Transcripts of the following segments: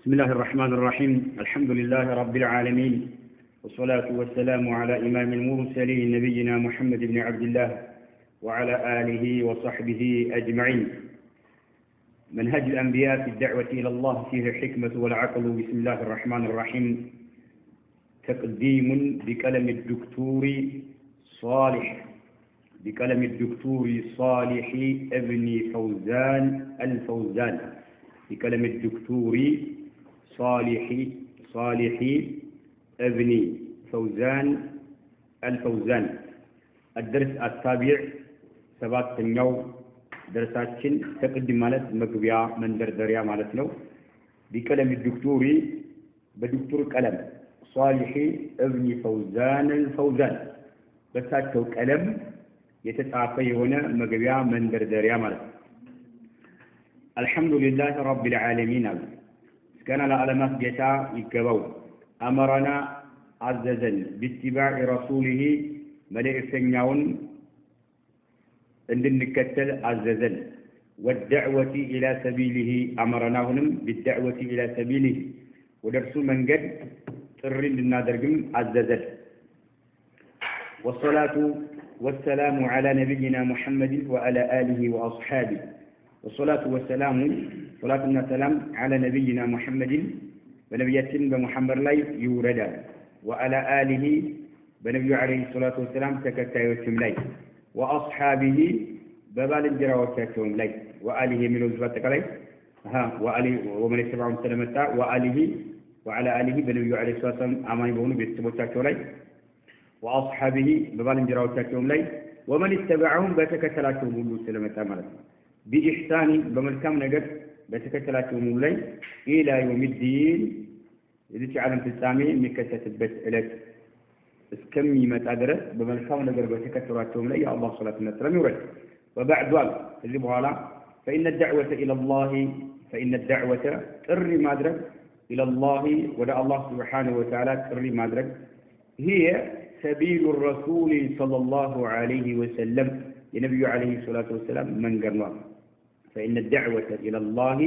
بسم الله الرحمن الرحيم. الحمد لله رب العالمين، والصلاة والسلام على إمام المرسلين نبينا محمد بن عبد الله وعلى آله وصحبه أجمعين. منهج الأنبياء في الدعوة إلى الله فيه الحكمة والعقل. بسم الله الرحمن الرحيم. تقديم بكلم الدكتور صالح ابن فوزان الفوزان. بكلم الدكتور صالح ابن فوزان الفوزان. الدرس السابع سبات اليوم درساتين تقدم مالت مقبيا من دردريا مالتنا. بكلم الدكتور بدكتور كلام صالح ابن فوزان الفوزان بساتو كلام يتتعافي هنا مقبيا من دردريا مالت. الحمد لله رب العالمين. كان لعلمات جتا يكبو أمرنا عززا باتباع رسوله ملئ عند النكتل عززا والدعوة إلى سبيله. أمرنا هنا بالدعوة إلى سبيله ودرس من قد ترين للنادرقم عززا. والصلاة والسلام على نبينا محمد وعلى آله وأصحابه. والصلاة والسلام صلاتنا سلام على نبينا محمد ونبياتنا بمحمد لا يورد وعلى آله بنبي عليه الصلاة والسلام تكتايوتهم لي وأصحابه ببال الجراواتهم لي وآله من وزباتك لي وآله ومن اتبعهم سلامتا وآله وعلى آله بنبي عليه الصلاة والسلام أماني بونو بيتبوتاكم لي وأصحابه ببال الجراواتهم لي ومن اتبعهم بتكتلاتهم بونو سلامتا مالتنا بإحسان بملكام نجد بتكتلاتهم لي إلى يوم الدين. إذا تعلم تسامي مكتة بس إلك اسكمي متأدرس بملكام نجد بتكتلاتهم لي الله صلاة النسلام يورد. وبعد ذلك اللي بهالا فإن الدعوة تري مادرك إلى الله ودع الله سبحانه وتعالى تري مادرك هي سبيل الرسول صلى الله عليه وسلم. النبي عليه الصلاة والسلام من قرناه. فإن الدعوة إلى الله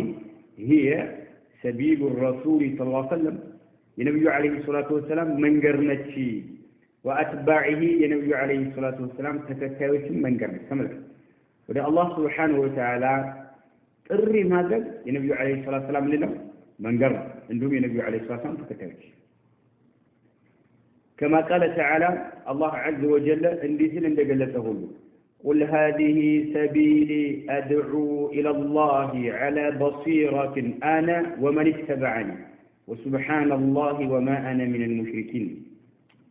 هي سبيل الرسول صلى الله عليه وسلم. النبي عليه الصلاة والسلام من قرنتشي وأتباعه النبي عليه الصلاة والسلام تكتاوش من قرنت. سملك وده الله سبحانه وتعالى تري ماذا النبي عليه الصلاة والسلام لنا من قرن عندهم النبي عليه الصلاة والسلام تكتاوش. كما قال تعالى الله عز وجل انديسل اندقلته قل هذه سبيلي أدعو إلى الله على بصيرة أنا ومن اتبعني وسبحان الله وما أنا من المشركين.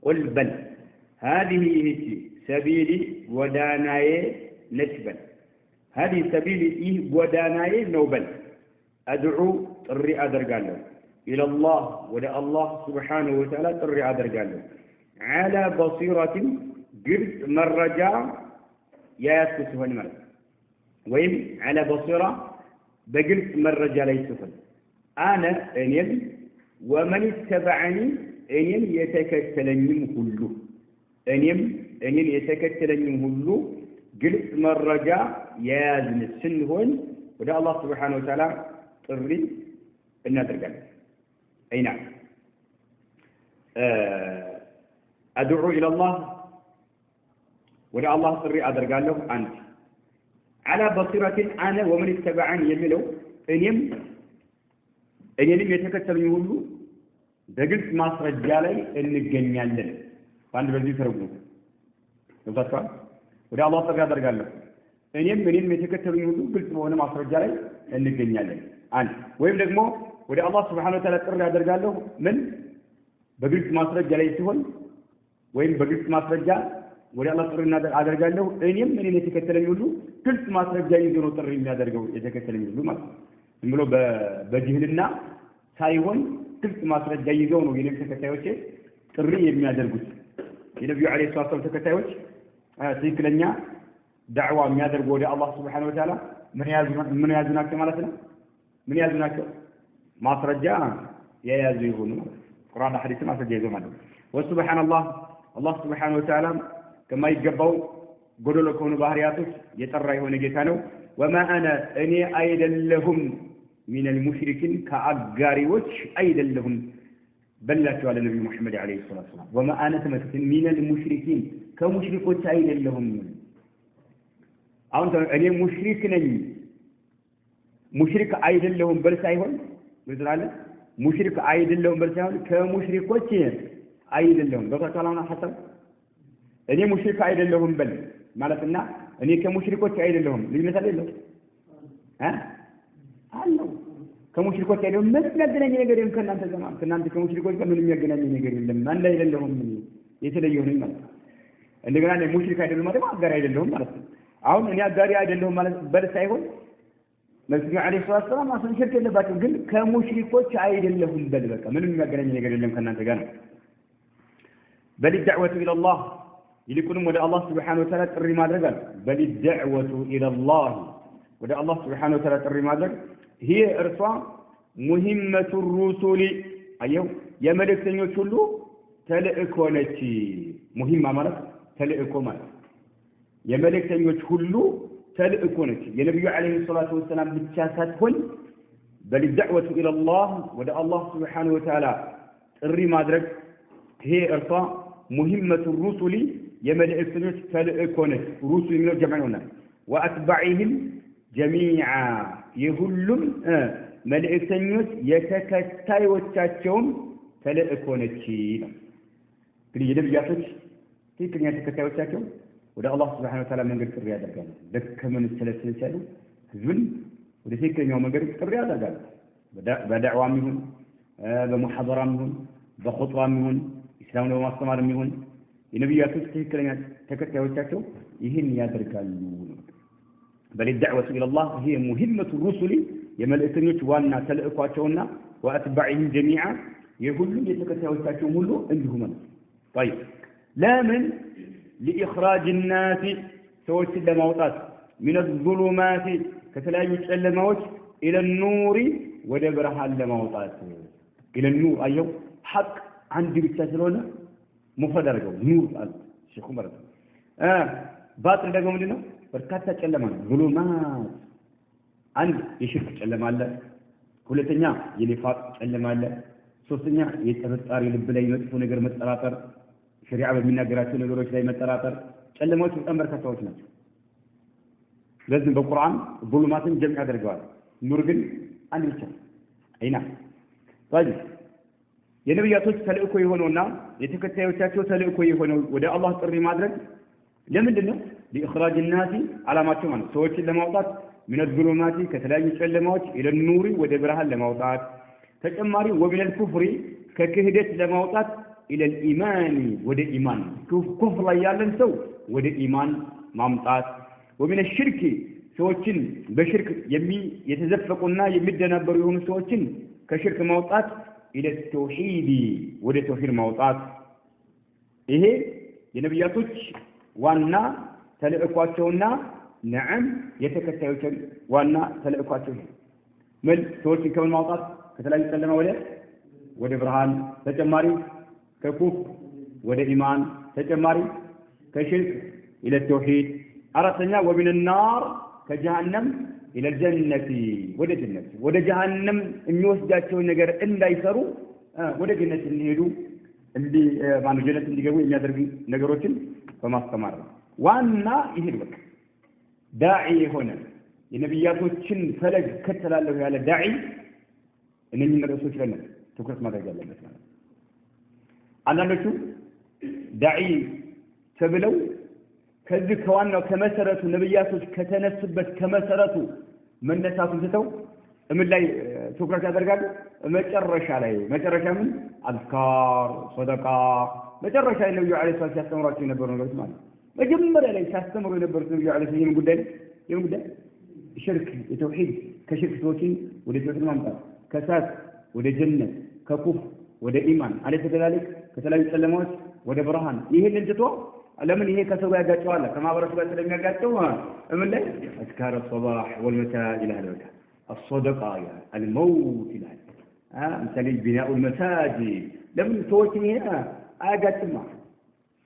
قل بل هذه سبيلي وداناي نسبا. هذه سبيلي وداناي نوبل أدعو تري أدرقاله إلى الله ولا الله سبحانه وتعالى تري أدرقاله على بصيرة قرد مرجع ياسكت هو المرض وين على بصيرة بقلت مرة لا يسفل أنا أنيم ومن اتبعني أنيم يتكتلني كله أنيم يتكتلني كله قلت مرة يازن السن هون وده الله سبحانه وتعالى طري النادر قال أي نعم. أدعو إلى الله ولا الله صري أدر قال له أنت على بصيرة أنا ومن اتبعني يملو إنيم يتكتل يقولوا دقلت ما رجالي إن الجنيان لنا فأنا بزي فرقوه نفتح ولا الله صري أدر قال له إنيم يتكتل يقولوا قلت وانا ما رجالي إن الجنيان لنا أنت ويم لقمو ولا الله سبحانه وتعالى صري أدر قال له من بقلت ما رجالي سهل وين بقلت ما رجال ወደ አላህ ጥሪ እናደርጋለሁ እኔም እኔን የተከተለኝ ሁሉ ግልጽ ማስረጃ ይዞ ነው ጥሪ የሚያደርገው የተከተለኝ ሁሉ ማለት ነው። ዝም ብሎ በጅህልና ሳይሆን ግልጽ ማስረጃ ይዘው ነው የነብዩ ተከታዮች ጥሪ የሚያደርጉት። የነብዩ አለይሂ ሰላቱ ተከታዮች ትክክለኛ ዳዕዋ የሚያደርጉ ወደ አላህ Subhanahu Wa Ta'ala ምን ያዙ ናቸው ማለት ነው። ምን ያዙ ናቸው? ማስረጃ የያዙ ይሁኑ ቁርአን ሐዲስ ማስረጃ ይዘው ማለት ነው። ወሱብሃንአላህ አላህ Subhanahu Wa Ta'ala كما يجبوا قولوا لكم بحرياتك يترى هنا جتانو وما أنا أني أيضا لهم من المشركين كأجاريوش أيضا لهم بلاتوا على النبي محمد عليه الصلاة والسلام وما أنا تمثل من المشركين كمشركوش أيضا لهم أنت أنا مشرك نجي مشرك أيضا لهم برسايهم بزرعنا مشرك أيضا لهم برسايهم كمشركوش أيضا لهم بقى تعالوا حسب أنا مشرك أيضا لهم بل مالتنا أنا كمشركوش أيضا لهم لمثال له ها الله كمشركوش أيضا لهم مثل الدنيا يقدرون كنا أنت زمان كنا أنت كمشركوش كنا من يقدرون يقدرون لما أنا أيضا لهم يتليون المال عندنا أنا مشرك أيضا لهم ما أقدر أيضا لهم مالتنا አሁን እኔ አጋሪ አይደለሁም ማለት በር ሳይሆን ነብዩ አለይሂ ሰላም አሰን ሽርክ የለባቸው ግን ከሙሽሪኮች አይደለሁም በል በቃ ምንም የሚያገናኝ ነገር የለም ከናንተ ጋር ነው በል الدعوه الى الله ይልቁንም ወደ አላህ Subhanahu Wa Ta'ala ጥሪ ማድረግ አለ በል الدعوه الى الله ወደ አላህ Subhanahu Wa Ta'ala ጥሪ ማድረግ ይሄ እርሷ ሙሂመቱ الرسل አየው የመልእክተኞች ሁሉ ተልእኮ ነች ሙሂማ ማለት ተልእኮ ማለት የመልእክተኞች ሁሉ ተልእኮ ነች የነብዩ አለይሂ ሰላቱ ወሰለም ብቻ ሳትሆን በልደዕወቱ ኢላላህ ወደ አላህ Subhanahu Wa Ta'ala ጥሪ ማድረግ ይሄ እርሷ ሙሂመቱ الرسل የመልእክተኞች ተልእኮ ነች ሩሱል የሚለው ጀማዕ ነው ወአትባዒህም ጀሚዓ የሁሉም መልእክተኞች የተከታዮቻቸውም ተልእኮ ነች ነው እንግዲህ የነብያቶች ትክክለኛ ተከታዮቻቸው ወደ አላህ Subhanahu Wa Ta'ala መንገድ ጥሪ ያደርጋሉ ደከመን ስለሰለቻሉ ህዝብን ወደ ትክክለኛው መንገድ ጥሪ ያደርጋሉ በዳዕዋም ይሁን በሙሐደራም ይሁን በኹጥባም ይሁን ኢስላም ነው ማስተማርም ይሁን የነብያቶች ትክክለኛ ተከታዮቻቸው ይህን ያደርጋሉ በልደዕወቱ ኢላላህ هي مهمة الرسل የመልእክተኞች ዋና ተልእኳቸውና ወአትባዒህም ጀሚዓ የሁሉም የተከታዮቻቸው ሁሉ እንዲሁ ማለት طيب ለምን لإخراج الناس سوت لموطات من الظلمات كتلاقي تسلموش إلى النور ودبرها لموطات إلى النور أيوه حق عندي بالتسلونة مفردر جو نور الشيخ عمر باطل ده قوم لنا بركات تسلمان ظلمات عند يشرك تسلم الله كل تنيا يلفات تسلم الله ሶስተኛ የተፈጣሪ ልብ ላይ መጥፎ ነገር መጠራጠር ሸሪዓ በሚናገራቸው ነገሮች ላይ መጠራጠር ጨለማዎች በጣም በርካታዎች ናቸው ለዚህ በቁርአን ظلماتን ጀምዕ ያደርጋል ኑር ግን አንድ ብቻ አይና ታዲያ የነብያቶች ተልእኮ የሆነውና የተከታዮቻቸው ተልእኮ የሆነው ወደ አላህ ጥሪ ማድረግ ለምንድን ነው لإخراج الناس ዓላማቸው ማለት ሰዎችን ለማውጣት من الظلمات ከተለያዩ ጨለማዎች إلى النور ወደ ብርሃን ለማውጣት ተጨማሪ ومن الكفر ከክህደት ለማውጣት إلى الإيمان ودى إيمان كفر يالن سو ودى إيمان مامطات ومن الشرك سوچن بشرك يمي يتزفقنا يمدنا بريهم سوچن كشرك موطات إلى التوحيد ودى توحيد موطات إيه የነብያቶች ዋና ተልእኳቸውና نعم የተከታዮች ዋና ተልእኳቸው ምን ሰዎችን ከምን ማውጣት ከተለያዩ ጨለማ ወደ ብርሃን ተጨማሪ ككوف وده إيمان تجماري كشرك إلى التوحيد أردنا ومن النار كجهنم إلى الجنة وده جهنم الناس جاتوا نجار إلا يسروا وده جنة النيلو اللي معنو جنة اللي جوي اللي يدربي نجاروتين فما استمر وانا يهربك داعي هنا النبياتو تشن فلج كتل له على داعي إنني نرسول لنا تكرس ما رجال الله አንዳንዶቹ ዳዒ ተብለው ከዚህ ከዋናው ከመሰረቱ ነብያቶች ከተነሱበት ከመሰረቱ መነሳቱን ትተው እምን ላይ ትኩረት ያደርጋሉ መጨረሻ ምን አዝካር ሰደቃ መጨረሻ ነብዩ አለይሂ ሰላም ያስተምሯቸው የነበሩ ነገሮች ማለት መጀመሪያ ላይ ሲያስተምሩ የነበሩት ነብዩ አለይሂ ሰላም ጉዳይ ሽርክ የተውሂድ ከሽርክ ሰዎችን ወደ ተውሂድ ማምጣት ከሳት ወደ ጀነት ከኩፍ ወደ ኢማን አለተ ተላልክ ከተለያዩ ጨለማዎች ወደ ብርሃን ይሄንን ትቶ ለምን ይሄ ከሰው ጋር ያጋጨዋል ከማህበረሰቡ ጋር ስለሚያጋጨው እምን ላይ አዝካር الصباح والمساء الى هذا الصدقه الموت الى مثل بناء المساجد ለምን ሰዎች ይሄ አያጋጭማ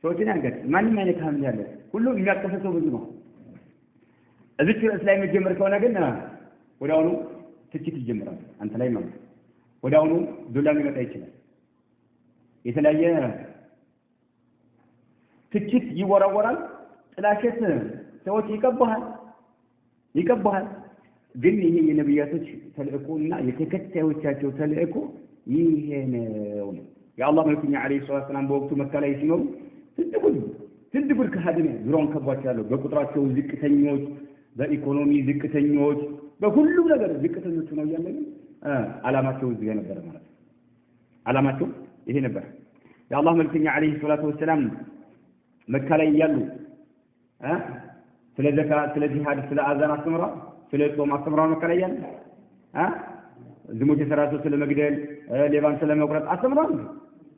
ሰዎችን ያጋጭ ማንኛውም አይነት ሀም ያለ ሁሉ የሚያከፈሰው ብዙ ነው እዚህ እስላም መጀመር ከሆነ ግን ወዳውኑ ትችት ይጀምራል አንተ ላይ ማለት ወዲያውኑ ዱላ ሊመጣ ይችላል የተለያየ ትችት ይወራወራል ጥላሸት ሰዎች ይቀበሃል ግን ይሄ የነብያቶች ተልእኮና የተከታዮቻቸው ተልእኮ ይሄ ነው የአላህ መልእክተኛ አለይሂ ሰላም በወቅቱ መካ ላይ ሲኖሩ ትልቁ ከሃዲነ ዙሪያውን ከቧቸው በቁጥራቸው ዝቅተኞች በኢኮኖሚ ዝቅተኞች በሁሉ ነገር ዝቅተኞች ነው ያለው አላማቸው እዚህ ነበር ማለት አላማቸው ይሄ ነበር የአላህ መልእክተኛ አለይሂ ሰላም መካ ላይ ያሉ ስለ ዘካት ስለ ጂሃድ ስለ አዛን አስተምራ ስለ ጾም አስተምራ መካ ላይ ያሉ ዝሙት የሰራቸው ስለ መግደል ሌባን ስለ መቁረጥ አስተምራ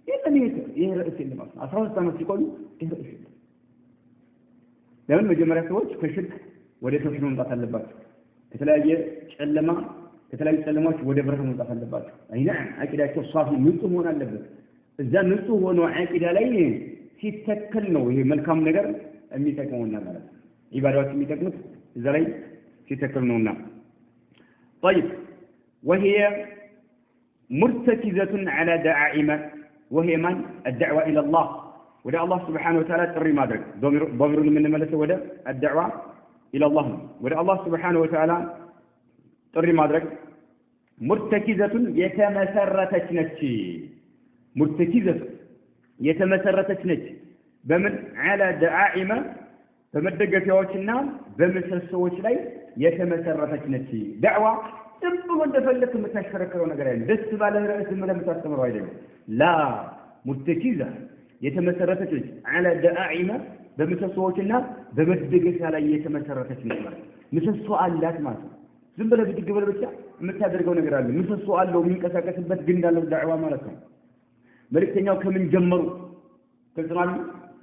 ይሄ ርዕስ የለም 13 ዓመት ሲቆዩ ይሄ ርዕስ የለም ለምን መጀመሪያ ሰዎች ከሽርክ ወደ ተውሂድ መምጣት አለባቸው ከተለያየ ጨለማዎች ወደ ብርሃን መምጣት አለባቸው አይና አቂዳቸው ሷፊ ንጹህ መሆን አለበት እዛ ንጹህ ሆኖ አቂዳ ላይ ሲተከል ነው ይሄ መልካም ነገር የሚጠቅመውና ማለት ኢባዳዎች የሚጠቅሙት እዛ ላይ ሲተከል ነውና طيب وهي مرتكزة على دعائم وهي من الدعوة إلى الله ودا الله سبحانه وتعالى تري ما درك ضمير من ملته ودا الدعوة إلى الله ودا الله سبحانه وتعالى تري ما درك مرتكزة يتمسرتش نتي بمن على دعائم በመደገፊያዎችና በመሰሶዎች ላይ የተመሰረተች ነች ዳዕዋ ዝም ብሎ እንደፈለክ የምታሽከረክረው ነገር አይደለም ደስ ባለ ርዕስ ምን የምታስተምረው አይደለም ላ ሙተኪዛ የተመሰረተች ነች على دعائم በመሰሶዎችና በመደገፊያ ላይ የተመሰረተች ነች ማለት ምሰሶ አላት ማለት ዝም ብለህ ብድግ ብለህ ብቻ የምታደርገው ነገር አለ ምሰሶ አለው የሚንቀሳቀስበት ግን እንዳለው ዳዕዋ ማለት ነው መልእክተኛው ከምን ጀመሩ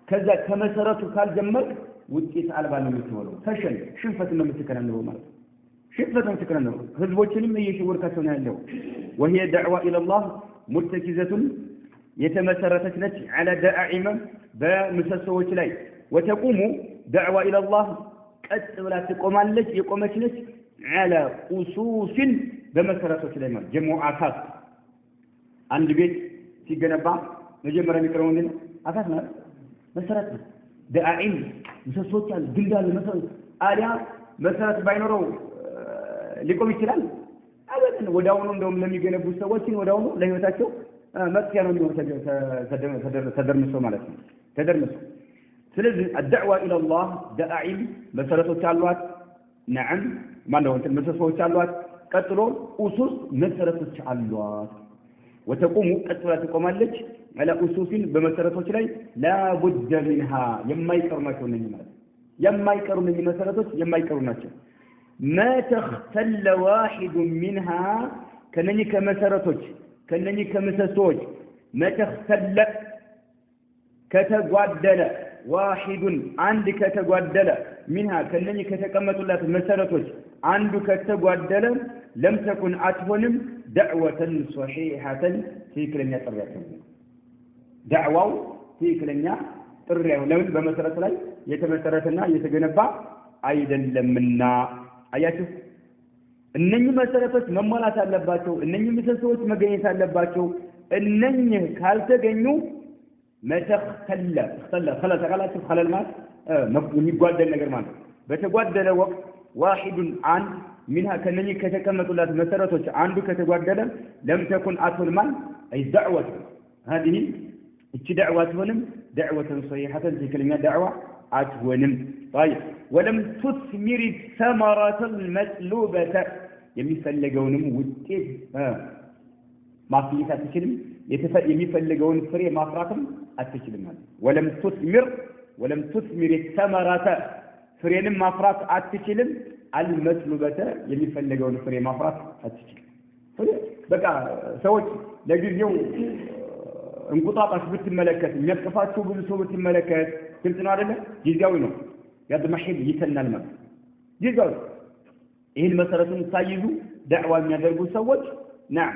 ከዛ ከመሰረቱ ካልጀመርክ ውጤት አልባ ነው የምትሆነው ሽንፈት ነው የምትከናነበው ማለት ህዝቦችንም እየሸወርካቸው ነው ያለው وهي دعوة إلى الله مرتكزة يتمسرتت نتي على دعائم بمسسوች ላይ وتقوم دعوة إلى الله قد ولا تقومالك يقومش ነች على أسوس በመሰረቶች ላይ ማለት ጀሙዓታት አንድ ቤት ሲገነባ መጀመሪያ የሚቀረው ምንድነው አሳስ ነው መሰረት ነው دعائم ምሰሶች አሉ ግንዳል መሰረት አሊያ መሰረት ባይኖረው ሊቆም ይችላል አበትን ወዳውኑ እንደውም ለሚገነቡ ሰዎችን ወዳውኑ ለህይወታቸው መጥቂያ ነው የሚሆነው ተደርምሶ ማለት ነው ተደርምሶ ስለዚህ الدعوة إلى الله دعائم መሰረቶች አሏት نعم ማነው እንትን ምሰሶች አሏት ቀጥሎ ኡሱስ መሰረቶች አሏት وتقوم ቀጥላ ትቆማለች على أسوس بمسارات ላይ لا بد منها የማይቀርናቸው ነኝ ማለት የማይቀሩ ነኝ መሰረቶች የማይቀሩ ናቸው ما تختل واحد منها ከነኚህ ከመሰረቶች ከነኚህ ከምሰሶች ما تختل ከተጓደለ واحد አንድ ከተጓደለ منها ከነኚህ ከተቀመጡላት መሰረቶች አንዱ ከተጓደለ لم تكن አትሆንም دعوة صحيحة ትክክለኛ ጥሪያቸው دعواው ትክክለኛ ጥሪያው ለምን በመሰረት ላይ የተመሰረተና የተገነባ አይደለምና አያችሁ እነኚህ መሰረቶች መሟላት አለባቸው እነኚህ ምሰሶች መገኘት አለባቸው እነኚህ ካልተገኙ መተኸለ خلل خلل ማለት የሚጓደል ነገር ማለት በተጓደለ ወቅት واحد አንድ منها ከነኚህ ከተቀመጡላት መሰረቶች አንዱ ከተጓደለ لم تكن أتولمان أي دعوة هذه እቺ دعوة ትሆንም دعوة صحيحة ትክክለኛ دعوة አትሆንም طيب ولم تثمر الثمرة المطلوبة የሚፈልገውንም ውጤት ማፍራት አትችልም የሚፈልገውን ፍሬ ማፍራትም አትችልም ማለት ولم تثمر الثمرة ፍሬንም ማፍራት አትችልም المطلوبة የሚፈልገውን ፍሬ ማፍራት አትችልም በቃ ሰዎች ለጊዜው እንቁጣጣሽ ብትመለከት የሚያጥፋቸው ብዙ ሰው ብትመለከት ግልጽ ነው አይደለ ጊዜያዊ ነው ያድማሽል ይተናል ማለት ጊዜያዊ ይሄን መሰረቱን ሳይዙ ዳዕዋ የሚያደርጉ ሰዎች نعم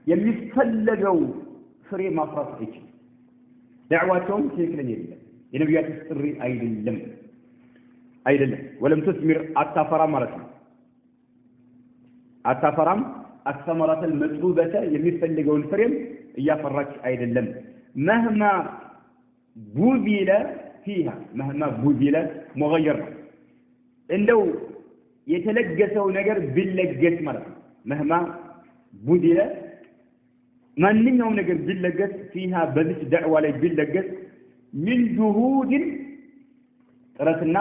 የሚፈልገው ፍሬ ማፍራት አይችልም ዳዕዋቸው ትክክለኛ አይደለም የነብያት ጥሪ አይደለም ولم تثمر አታፈራ ማለት ነው አታፈራም الثمرة المطلوبة የሚፈልገውን ፍሬም እያፈራች አይደለም مهما بذل فيها مهما بذل مغير እንደው የተለገሰው ነገር ቢለገስ ማለት ነው مهما بذل ማንኛውም ነገር ቢለገስ فيها በዚህ ዳዕዋ ላይ ቢለገስ من جهود ጥረትና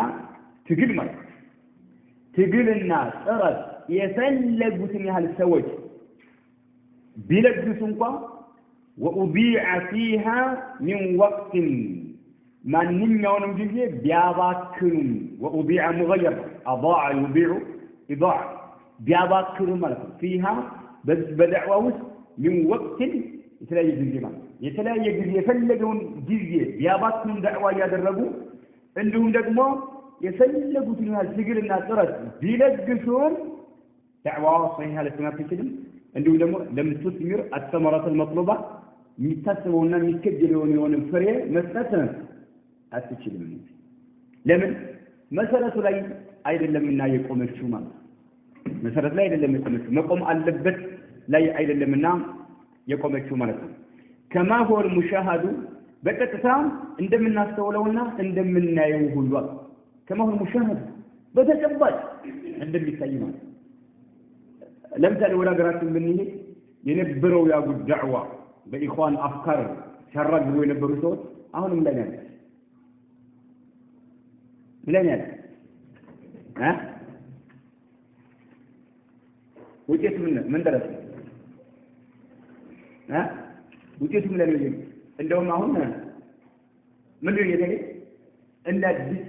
ትግል ማለት ትግልና ጥረት የፈለጉትን ያህል ሰዎች ቢለግሱ እንኳን وأضيع فيها من وقت ማንኛውንም ጊዜ ቢያባክኑም وأضيع مغير أضاع يضيع إضاع ቢያባክኑም ማለት ነው فيها በدعوة ውስጥ من وقت የተለያየ ጊዜ ማለት የተለያየ ጊዜ የፈለገውን ጊዜ ቢያባክኑም دعوة ያደረጉ እንዲሁም ደግሞ የፈለጉትን ያህል ትግልና ጥረት ቢለግሱም دعوة صحيحة لسنا تشدم እንዲሁም ደግሞ ለምትስሚር الثمرة المطلوبة የሚታሰበውና የሚከጀለውን የሆነ ፍሬ መስጠት አትችልም ለምን መሰረቱ ላይ አይደለምና የቆመችው ማለት መሰረት ላይ አይደለም የቆመችው መቆም አለበት ላይ አይደለምና የቆመችው ማለት ነው كما هو المشاهد በቀጥታ እንደምናስተውለውና እንደምናየው ሁሉ كما هو المشاهد በተጨባጭ እንደሚታይ ማለት ለምሳሌ ወደ ሀገራችን ብንሄድ የነበረው ያው ዳዕዋ በኢኽዋን አፍካር ሲያራግቡ የነበሩ ሰዎች አሁንም ላይ ነው ለምን ውጤቱ ምን ደረሰ ውጤቱ ምን ላይ ነው እንደውም አሁን ምን ነው የተለየ እንደ አዲስ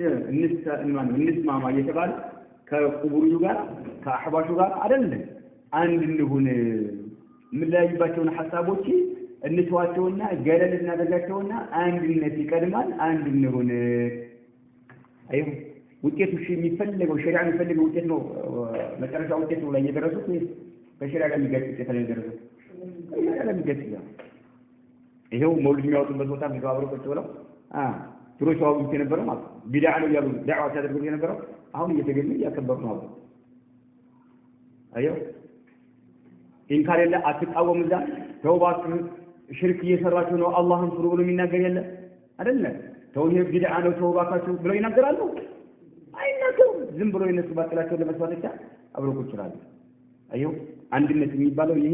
እንስማማ እየተባለ ከቁቡሩ ጋር ከአህባሹ ጋር አይደለም አንድ እንሁን ምን ላይ ባቸውን ሐሳቦች እንተዋቸውና ገለል እናደርጋቸውና አንድነት ይቀድማል አንድ እንሁን አይሁ ውጤቱ የሚፈልገው ሸሪዓ የሚፈልገው ውጤት ነው መጨረሻ ውጤት ነው ላይ የደረሱት ከሸሪዓ ጋር የሚጋጭ ውጤት ላይ የደረሱት ከሸሪዓ ጋር የሚጋጭ ይሄው መውሊድ የሚያወጡበት ቦታ የሚጋብሩ ቁጭ ብለው ድሮ ሲያወጡት የነበረው ማለት ቢድዓ ነው ያሉ ዳዕዋ ሲያደርጉት የነበረው አሁን እየተገኘ እያከበሩ ነው አየው ኢንካር የለ አትቃወም እዛ ተውባችሁ ሽርክ እየሰራችሁ ነው አላህን ፍሩ ብሎ የሚናገር የለ አይደለ ተውሂድ ቢድዓ ነው ተውባካችሁ ብሎ ይናገራሉ አይናገሩም ዝም ብሎ የነሱ ባጥላቸው ለመስዋዕት ብቻ አብሮ ቁጭ ይላሉ አየው አንድነት የሚባለው ይሄ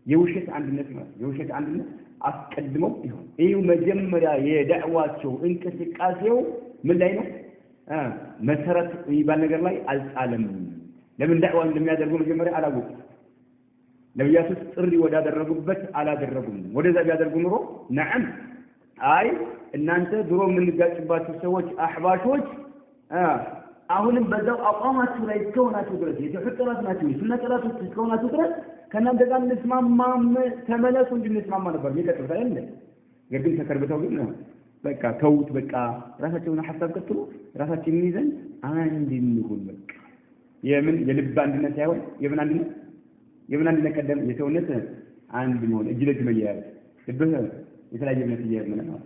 የውሸት አንድነት ማለት የውሸት አንድነት አስቀድመው ይሁን ይሄው መጀመሪያ የዳዕዋቸው እንቅስቃሴው ምን ላይ ነው መሰረት የሚባል ነገር ላይ አልጣለም ለምን ዳዕዋ እንደሚያደርጉ መጀመሪያ አላወቁም ነብያቶች ጥሪ ወዳደረጉበት አላደረጉም ወደዛ ቢያደርጉ ኑሮ ነዓም አይ እናንተ ድሮ የምንጋጭባችሁ ሰዎች አህባሾች አሁንም በዛው አቋማችሁ ላይ እስከሆናችሁ ድረስ የተፈጠራት ናችሁ ስነጠላቶች እስከሆናችሁ ድረስ ከእናንተ ጋር እንስማማም ተመለሱ እንድንስማማ ነበር የሚቀጥሉት አይደል ግን ተከርብተው ግን በቃ ተውት በቃ ራሳቸውን ሐሳብ ቀጥሉ ራሳችንን ይዘን አንድ እንሁን በቃ የልብ አንድነት ሳይሆን የምን አንድነት ቀደም የሰውነት አንድ ነው እጅ ለእጅ መያያዝ ልብህ የተለያየ እምነት እያያዝን ነው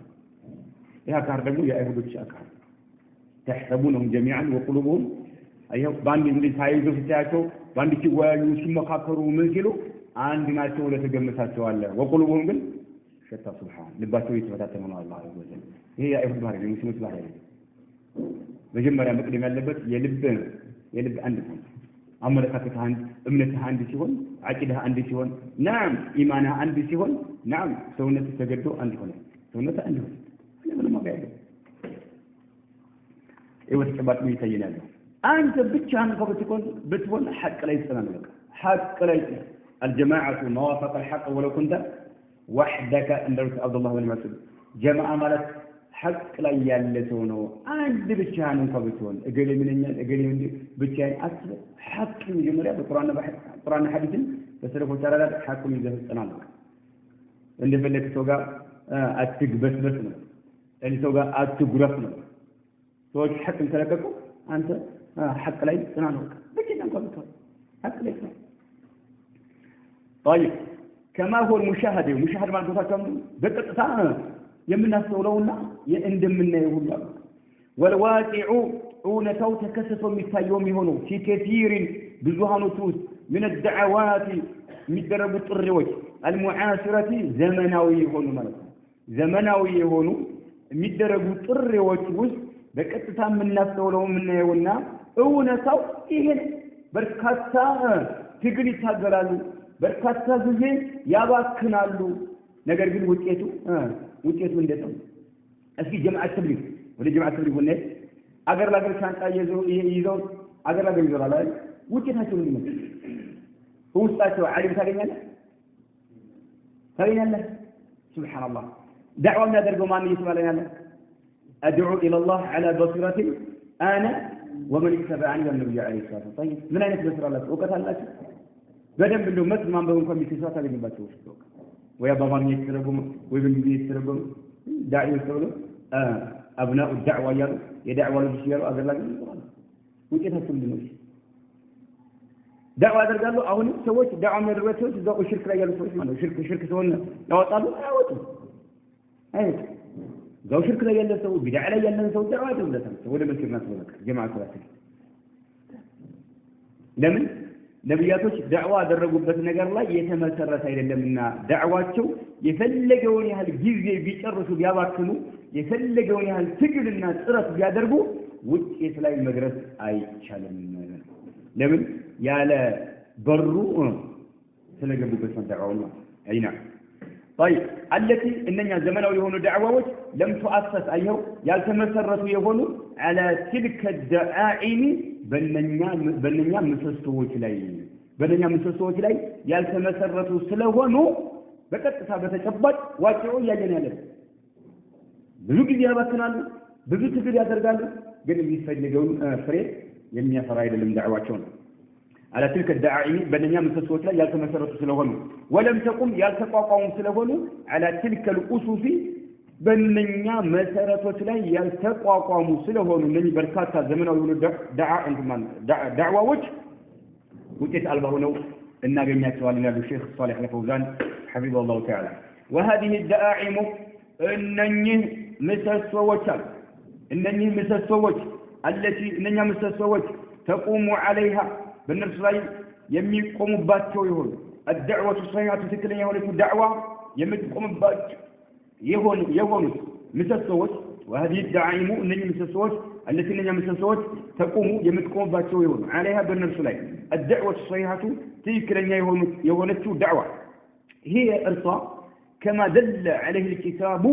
ይሄ አካር ደግሞ የአይሁዶች አካር تحسبونهم جميعا وقلوبهم ايوه باندي እንዴ ታይዞ ሲታያቸው ባንዲ ሲወያዩ ሲመካከሩ ምን ሲሉ አንድ ናቸው ለተገመታቸው አለ ወቁሉቡም ግን ሸታ ሱብሃን ልባቸው የተፈታተነ ነው አላህ ወዘለ ይሄ የአይሁድ ባህሪ ነው ሙስሊሞች ባህሪ ነው መጀመሪያ መቅደም ያለበት የልብ አንድ ነው አመለካከት አንድ እምነት አንድ ሲሆን አቂዳ አንድ ሲሆን ናም ኢማና አንድ ሲሆን ናም ሰውነት ተገዶ አንድ ሆነ ሰውነት አንድ ሆነ ለምን ማጋየው እወት ተባጥ ነው ይታየናል አንተ ብቻህን ብትሆን ሐቅ ላይ ተሰናለك ሐቅ ላይ الجماعه موافق الحق ولو كنت وحدك عند عبد الله بن مسعود جماعه ማለት ሐቅ ላይ ያለ ሰው ነው አንድ ብቻህን ብትሆን እገሌ ምንኛል እገሌ እንዴ ብቻህን አስብ ሐቅ መጀመሪያ በቁርአን ሐዲስን በሰለፎች አራዳ ሐቁን ይዘህ ተናነቅ እንደፈለክ ሰው ጋር አትግበስበስ ነው ሰው ጋር አትጉረፍ ነው ሰዎች ሐቅን ተለቀቁ አንተ ሐቅ ላይ ተናነቅ ብቻህን ብትሆን ሐቅ ላይ ነው طيب كما هو المشاهد ማለት ነው በቀጥታ የምናስተውለውና እንደምናየው ሁሉ والواقع اونتو ተከሰተው የሚታየው የሚሆነው في كثير ብዙሃኖቹ من الدعوات የሚደረጉ ጥሪዎች المعاصرة ዘመናዊ የሆኑ ማለት ነው ዘመናዊ የሆኑ የሚደረጉ ጥሪዎች ውስጥ በቀጥታ የምናስተውለው የምናየውና እውነታው ይሄን በርካታ ትግል ይታገላሉ በርካታ ጊዜ ያባክናሉ ነገር ግን ውጤቱ እንዴት ነው እስኪ ጀማዓ ተብሊግ ወደ ጀማዓ ተብሊግ ወነ አገር ለአገር ሻንጣ ይዘው አገር ለአገር ይዞራል አይደል ውጤታቸው ምን ይመስላል ውስጣቸው ዓሊም ታገኛለህ ሱብሃንአላህ ዳዕዋ የሚያደርገው ማን እየተባለ ያለ أدعو إلى الله على بصيرة أنا ومن اتبعني والنبي عليه الصلاة والسلام طيب من أين تبصر الله وقتها الله بدل بالله مثل ما بقول لكم بتسوات هذه الباتوش ويا بابا يتربون ويبن يتربون داعي يقولون أبناء الدعوة يدعوا للشيء هذا لا يقول وجهها تمدنوش دعوة هذا قالوا أهون سويت دعوة من الرسول ذو شرك لا يلوث ما له شرك سوينا لو قالوا أيوة ذو شرك لا يلوث بدع لا يلوث دعوة ولا ولا مسير ناس ولا جماعة ثلاثة لمن ነብያቶች ዳዕዋ ያደረጉበት ነገር ላይ የተመሰረተ አይደለምና ዳዕዋቸው የፈለገውን ያህል ጊዜ ቢጨርሱ ቢያባክኑ የፈለገውን ያህል ትግልና ጥረት ቢያደርጉ ውጤት ላይ መድረስ አይቻልም ለምን ያለ በሩ ስለገቡበት ዳዕዋው ነው አይና طيب التي اننا زمناው የሆኑ ዳዕዋዎች لم تؤسس ايو ያልተመሰረቱ የሆኑ على تلك الدعائم በእነኛ ምሰሶዎች ላይ ያልተመሰረቱ ስለሆኑ በቀጥታ በተጨባጭ ዋቂው ያየን ያለ ብዙ ጊዜ ያባክናሉ ብዙ ትግል ያደርጋሉ ግን የሚፈልገውን ፍሬ የሚያፈራ አይደለም ዳዕዋቸው ነው على تلك الدعائم በእነኛ ምሰሶዎች ላይ ያልተመሰረቱ ስለሆኑ ولم تقم ያልተቋቋሙ ስለሆኑ على تلك الأسس በእነኛ መሰረቶች ላይ ያልተቋቋሙ ስለሆኑ እነኚህ በርካታ ዘመናዊ የሆኑ ዳዕዋዎች ውጤት አልባ ሆነው እናገኛቸዋለን ይላሉ ሼክ ሷሊህ አልፈውዛን حفظه الله تعالى وهذه الدعائم እነኚህ ምሰሶዎች التي እነኛ ምሰሶዎች تقوم عليها በእነርሱ ላይ የሚቆሙባቸው ይሆኑ الدعوة الصحيحة ትክክለኛ የሆነች ዳዕዋ የምትቆምባቸው يهونس مسسوس وهذه الدعائم انني مسسوس التي انني مسسوس تقوم يمتقوم باتشو يهون عليها بالنفس لاي الدعوة الصحيحة تيكرنيا يهونتو دعوة هي ارصاء كما دل عليه الكتاب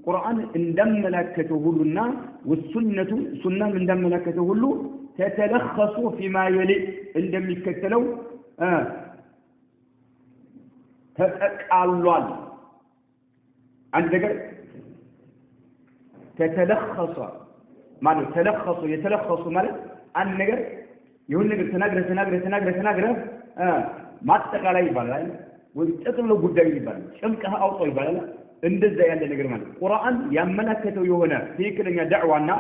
قرآن اندم ملاكته لنا والسنة سنة اندم ملاكته له تتلخص فيما يلي اندم يكتلو تتقالوال عند ذلك تتلخص معنى يتلخص معنى عن نجر يقول نجر تناجر ما تقال يبالي ويتطلب قدام يبالي شمكها أوطى يبالي اندز يعني نجر معنى قرآن يملكته يهونا تيكلني دعوانا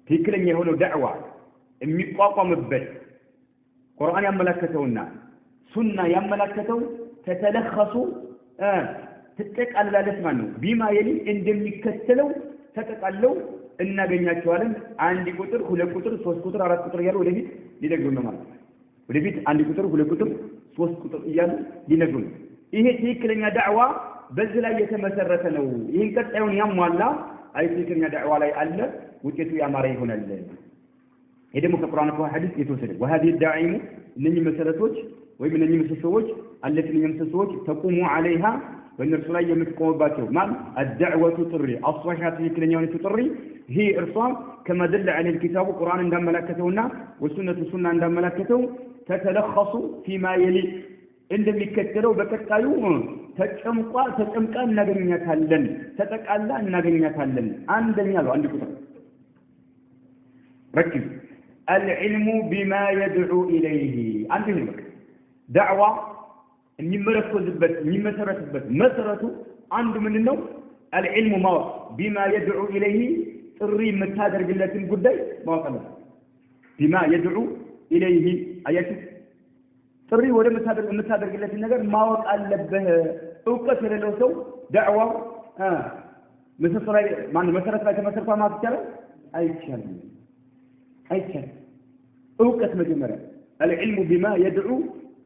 تيكلني يهونا دعوة مقاومة مبت قرآن يملكتهنا سنة يملكته تتلخص ተጠቃላለለት ማለት ነው ቢማ የሊ እንደሚከተለው ተጠቃለው እናገኛቸዋለን አንድ ቁጥር ሁለት ቁጥር ሶስት ቁጥር አራት ቁጥር እያሉ ወደፊት ሊነግሩን ነው ማለት ነው ወደፊት አንድ ቁጥር ሁለት ቁጥር ሶስት ቁጥር እያሉ ሊነግሩን ይሄ ትክክለኛ ዳዕዋ በዚህ ላይ የተመሰረተ ነው ይሄን ቀጣዩን ያሟላ አይ ትክክለኛ ዳዕዋ ላይ አለ ውጤቱ ያማረ ይሆናል ይሄ ደግሞ ከቁርአን ከሐዲስ የተወሰደ وهذه الداعيم እነኚህ መሰረቶች ወይ እነኚህ ምሰሶዎች التي እነኚህ ምሰሶዎች تقوم عليها والنرسل لا يمتقوم باتهم ما الدعوة تطري الصحيحة تكلن يوم تطري هي إرصاد كما دل عليه الكتاب القرآن عندما ملكتهنا والسنة السنة عندما ملكته تتلخص فيما يلي عندما يكتلوا بكتايو تتمقى نغنية هلن تتقال نغنية هلن عندنا له عندي كتاب ركز العلم بما يدعو إليه عندنا دعوة የሚመሰረትበት መሰረቱ አንዱ ምንድነው العلم ማወቅ بما يدعو إليه ጥሪ የምታደርግለትን ጉዳይ ማወቅ ነው بما يدعو إليه አያችሁ ጥሪ ወደ የምታደርግለትን ነገር ማወቅ አለበት እውቀት የሌለው ሰው ዳዕዋው መሰረት ላይ ተመሰርቷ ማለት ይቻላል አይቻልም እውቀት መጀመሪያ العلم بما يدعو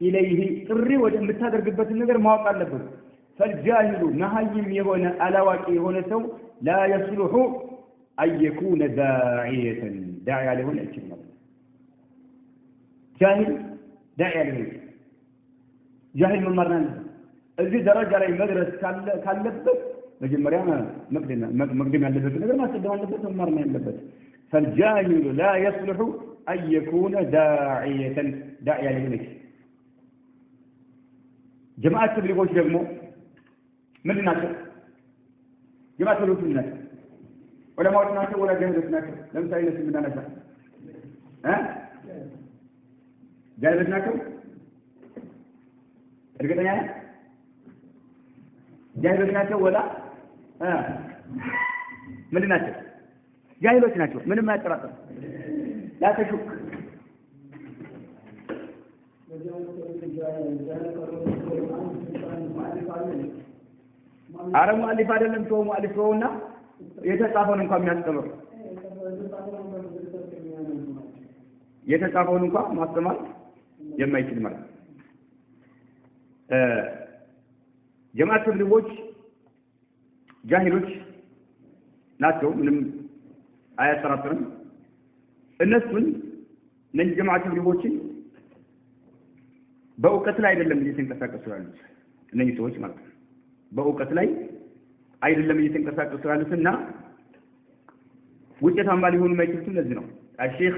إليه ጥሪ ወደምታደርግበት ነገር ማወቅ አለበት فالجاهل نهيم የሆነ አላዋቂ የሆነ ሰው لا يصلح أن يكون داعية داعية له الكلمة جاهل داعية له جاهل من مرنا እዚህ ደረጃ ላይ መድረስ ካለበት መጀመሪያ መቅደም ያለበት ነገር ማስደም ያለበት መማር ነው ያለበት فالجاهل لا يصلح أن يكون داعية داعية له جماعة تبليغوች ደግሞ ምንድን ናቸው جماعة تبليغوች ምንድን ናቸው ዑለማዎች ናቸው ወላ ጃሂሎች ናቸው ለምሳሌ ለምን እናነሳ ጃሂሎች ናቸው እርግጠኛ ነህ ጃሂሎች ናቸው ወላ ምንድን ናቸው ጃሂሎች ናቸው ምንም አያጠራጥርም لا تشك አረ ሙአሊፍ አይደለም ተው ሙአሊፍ ነውና የተጻፈውን እንኳን የሚያስተምር የተጻፈውን እንኳን ማስተማር የማይችል ማለት ጀማዓት ተብሊጎች ጃሂሎች ናቸው ምንም አያጠራጥርም እነሱን ለዚህ ጀማዓት ተብሊጎችን በእውቀት ላይ አይደለም እየተንቀሳቀሱ ያሉት እነዚህ ሰዎች ማለት ነው በእውቀት ላይ አይደለም እየተንቀሳቀሱ ያሉትና ውጤታማ ሊሆኑ የማይችሉት ለዚህ ነው الشيخ